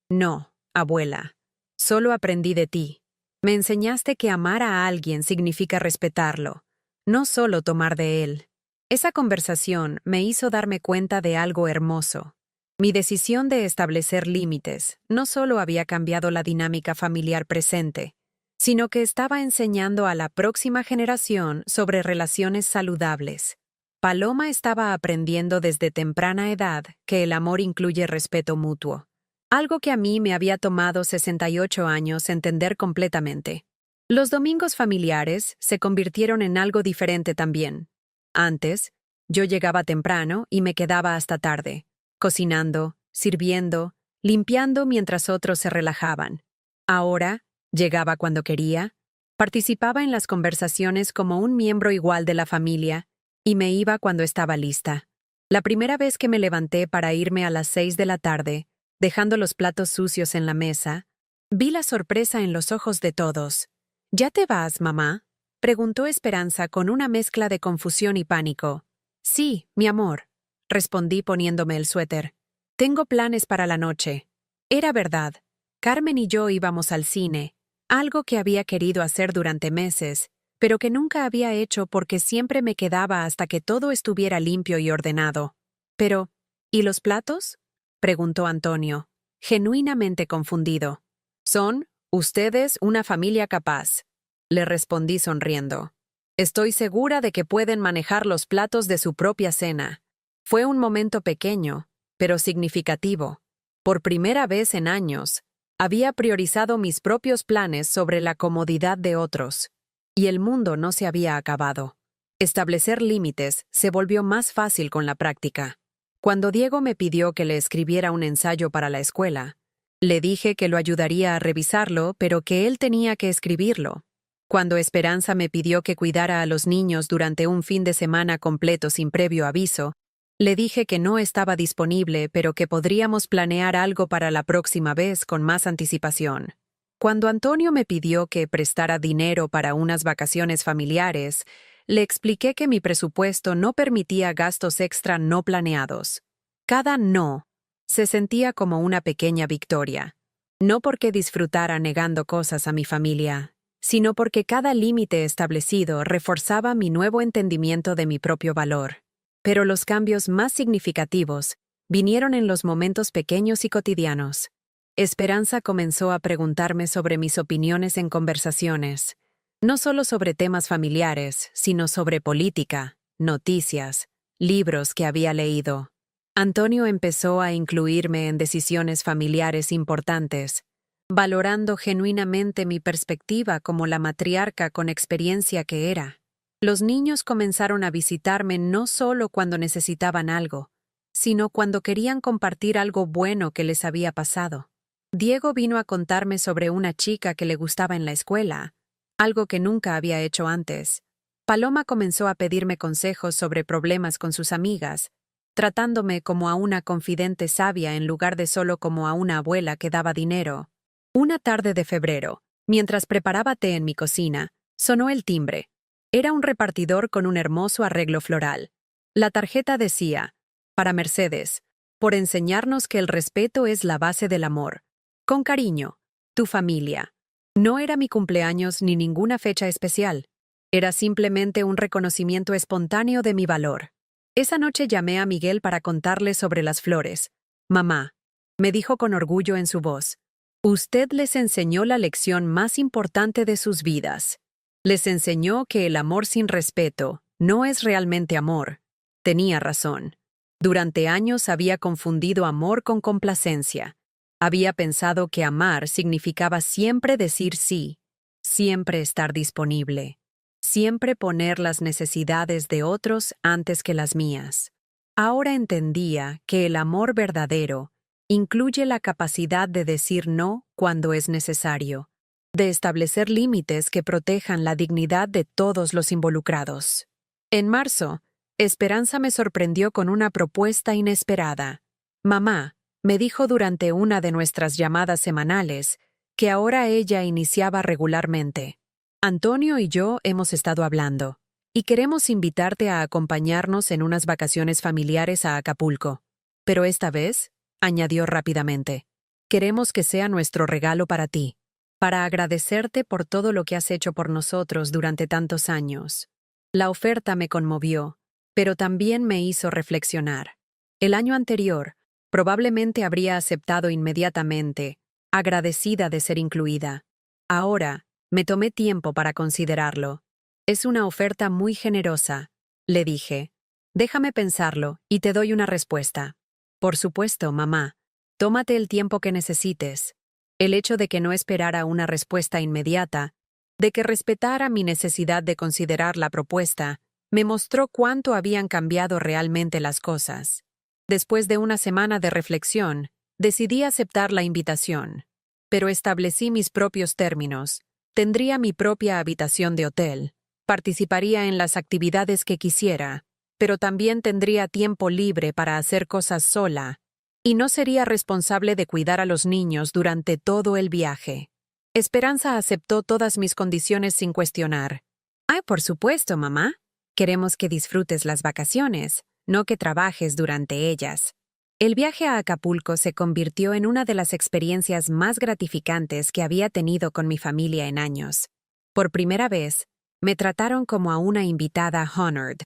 No, abuela, solo aprendí de ti. Me enseñaste que amar a alguien significa respetarlo, no solo tomar de él. Esa conversación me hizo darme cuenta de algo hermoso. Mi decisión de establecer límites no solo había cambiado la dinámica familiar presente, sino que estaba enseñando a la próxima generación sobre relaciones saludables. Paloma estaba aprendiendo desde temprana edad que el amor incluye respeto mutuo, algo que a mí me había tomado 68 años entender completamente. Los domingos familiares se convirtieron en algo diferente también. Antes, yo llegaba temprano y me quedaba hasta tarde, cocinando, sirviendo, limpiando mientras otros se relajaban. Ahora, llegaba cuando quería, participaba en las conversaciones como un miembro igual de la familia y me iba cuando estaba lista. La primera vez que me levanté para irme a las 6 de la tarde, dejando los platos sucios en la mesa, Vi la sorpresa en los ojos de todos. ¿Ya te vas, mamá?, preguntó Esperanza con una mezcla de confusión y pánico. Sí, mi amor, respondí poniéndome el suéter. Tengo planes para la noche. Era verdad. Carmen y yo íbamos al cine, algo que había querido hacer durante meses, pero que nunca había hecho porque siempre me quedaba hasta que todo estuviera limpio y ordenado. Pero, ¿y los platos?, preguntó Antonio, genuinamente confundido. Son, ustedes, una familia capaz, le respondí sonriendo. Estoy segura de que pueden manejar los platos de su propia cena. Fue un momento pequeño, pero significativo. Por primera vez en años, había priorizado mis propios planes sobre la comodidad de otros. Y el mundo no se había acabado. Establecer límites se volvió más fácil con la práctica. Cuando Diego me pidió que le escribiera un ensayo para la escuela, le dije que lo ayudaría a revisarlo, pero que él tenía que escribirlo. Cuando Esperanza me pidió que cuidara a los niños durante un fin de semana completo sin previo aviso, le dije que no estaba disponible, pero que podríamos planear algo para la próxima vez con más anticipación. Cuando Antonio me pidió que prestara dinero para unas vacaciones familiares, le expliqué que mi presupuesto no permitía gastos extra no planeados. Cada no se sentía como una pequeña victoria. No porque disfrutara negando cosas a mi familia, sino porque cada límite establecido reforzaba mi nuevo entendimiento de mi propio valor. Pero los cambios más significativos vinieron en los momentos pequeños y cotidianos. Esperanza comenzó a preguntarme sobre mis opiniones en conversaciones, no solo sobre temas familiares, sino sobre política, noticias, libros que había leído. Antonio empezó a incluirme en decisiones familiares importantes, valorando genuinamente mi perspectiva como la matriarca con experiencia que era. Los niños comenzaron a visitarme no solo cuando necesitaban algo, sino cuando querían compartir algo bueno que les había pasado. Diego vino a contarme sobre una chica que le gustaba en la escuela, algo que nunca había hecho antes. Paloma comenzó a pedirme consejos sobre problemas con sus amigas, tratándome como a una confidente sabia en lugar de solo como a una abuela que daba dinero. Una tarde de febrero, mientras preparaba té en mi cocina, sonó el timbre. Era un repartidor con un hermoso arreglo floral. La tarjeta decía: para Mercedes, por enseñarnos que el respeto es la base del amor. Con cariño, tu familia. No era mi cumpleaños ni ninguna fecha especial. Era simplemente un reconocimiento espontáneo de mi valor. Esa noche llamé a Miguel para contarle sobre las flores. Mamá, me dijo con orgullo en su voz, usted les enseñó la lección más importante de sus vidas. Les enseñó que el amor sin respeto no es realmente amor. Tenía razón. Durante años había confundido amor con complacencia. Había pensado que amar significaba siempre decir sí, siempre estar disponible, siempre poner las necesidades de otros antes que las mías. Ahora entendía que el amor verdadero incluye la capacidad de decir no cuando es necesario, de establecer límites que protejan la dignidad de todos los involucrados. En marzo, Esperanza me sorprendió con una propuesta inesperada. Mamá, me dijo durante una de nuestras llamadas semanales que ahora ella iniciaba regularmente. Antonio y yo hemos estado hablando, y queremos invitarte a acompañarnos en unas vacaciones familiares a Acapulco. Pero esta vez, añadió rápidamente, queremos que sea nuestro regalo para ti, para agradecerte por todo lo que has hecho por nosotros durante tantos años. La oferta me conmovió, pero también me hizo reflexionar. El año anterior, probablemente habría aceptado inmediatamente, agradecida de ser incluida. Ahora, me tomé tiempo para considerarlo. Es una oferta muy generosa, le dije. Déjame pensarlo y te doy una respuesta. Por supuesto, mamá. Tómate el tiempo que necesites. El hecho de que no esperara una respuesta inmediata, de que respetara mi necesidad de considerar la propuesta, me mostró cuánto habían cambiado realmente las cosas. Después de una semana de reflexión, decidí aceptar la invitación. Pero establecí mis propios términos. Tendría mi propia habitación de hotel. Participaría en las actividades que quisiera, pero también tendría tiempo libre para hacer cosas sola, y no sería responsable de cuidar a los niños durante todo el viaje. Esperanza aceptó todas mis condiciones sin cuestionar. Ay, por supuesto, mamá. Queremos que disfrutes las vacaciones, no que trabajes durante ellas. El viaje a Acapulco se convirtió en una de las experiencias más gratificantes que había tenido con mi familia en años. Por primera vez, me trataron como a una invitada honored,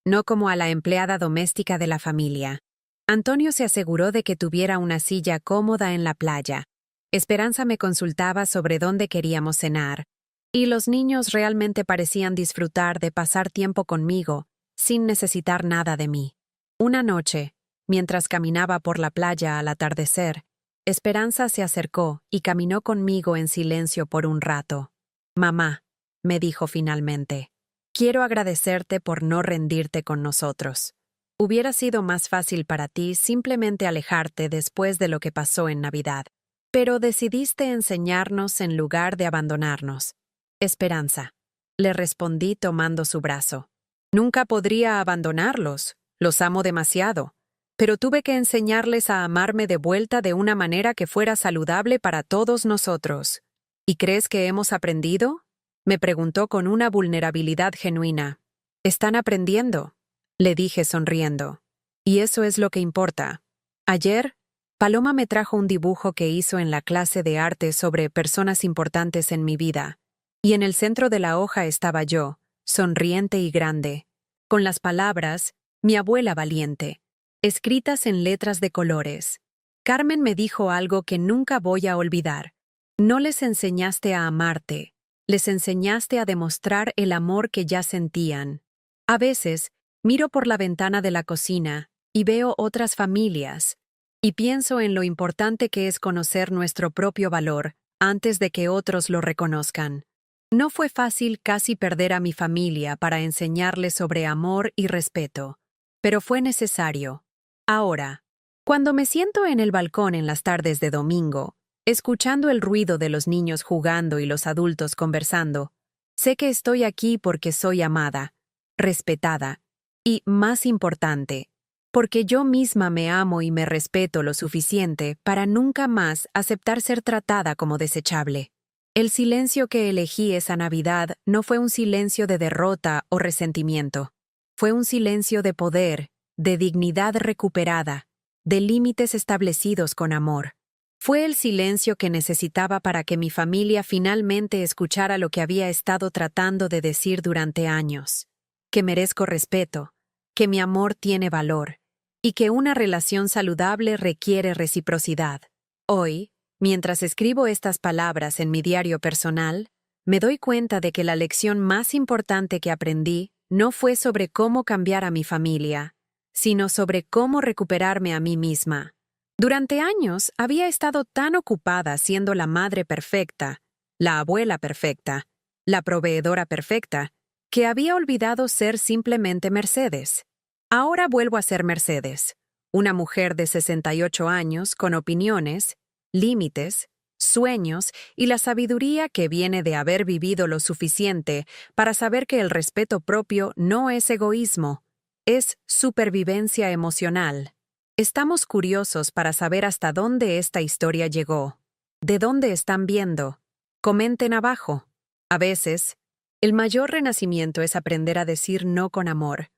no como a la empleada doméstica de la familia. Antonio se aseguró de que tuviera una silla cómoda en la playa. Esperanza me consultaba sobre dónde queríamos cenar, y los niños realmente parecían disfrutar de pasar tiempo conmigo, sin necesitar nada de mí. Una noche, mientras caminaba por la playa al atardecer, Esperanza se acercó y caminó conmigo en silencio por un rato. «Mamá», me dijo finalmente, «quiero agradecerte por no rendirte con nosotros. Hubiera sido más fácil para ti simplemente alejarte después de lo que pasó en Navidad. Pero decidiste enseñarnos en lugar de abandonarnos». «Esperanza», le respondí tomando su brazo. «Nunca podría abandonarlos. Los amo demasiado. Pero tuve que enseñarles a amarme de vuelta de una manera que fuera saludable para todos nosotros». «¿Y crees que hemos aprendido?», me preguntó con una vulnerabilidad genuina. «Están aprendiendo», le dije sonriendo. «Y eso es lo que importa». Ayer, Paloma me trajo un dibujo que hizo en la clase de arte sobre personas importantes en mi vida, y en el centro de la hoja estaba yo, sonriente y grande, con las palabras «Mi abuela valiente», escritas en letras de colores. Carmen me dijo algo que nunca voy a olvidar. «No les enseñaste a amarte, les enseñaste a demostrar el amor que ya sentían». A veces, miro por la ventana de la cocina y veo otras familias, y pienso en lo importante que es conocer nuestro propio valor antes de que otros lo reconozcan. No fue fácil casi perder a mi familia para enseñarles sobre amor y respeto, pero fue necesario. Ahora, cuando me siento en el balcón en las tardes de domingo, escuchando el ruido de los niños jugando y los adultos conversando, sé que estoy aquí porque soy amada, respetada y, más importante, porque yo misma me amo y me respeto lo suficiente para nunca más aceptar ser tratada como desechable. El silencio que elegí esa Navidad no fue un silencio de derrota o resentimiento. Fue un silencio de poder, de dignidad recuperada, de límites establecidos con amor. Fue el silencio que necesitaba para que mi familia finalmente escuchara lo que había estado tratando de decir durante años: que merezco respeto, que mi amor tiene valor, y que una relación saludable requiere reciprocidad. Hoy, mientras escribo estas palabras en mi diario personal, me doy cuenta de que la lección más importante que aprendí no fue sobre cómo cambiar a mi familia, sino sobre cómo recuperarme a mí misma. Durante años había estado tan ocupada siendo la madre perfecta, la abuela perfecta, la proveedora perfecta, que había olvidado ser simplemente Mercedes. Ahora vuelvo a ser Mercedes, una mujer de 68 años con opiniones, límites, sueños y la sabiduría que viene de haber vivido lo suficiente para saber que el respeto propio no es egoísmo, es supervivencia emocional. Estamos curiosos para saber hasta dónde esta historia llegó. ¿De dónde están viendo? Comenten abajo. A veces, el mayor renacimiento es aprender a decir no con amor,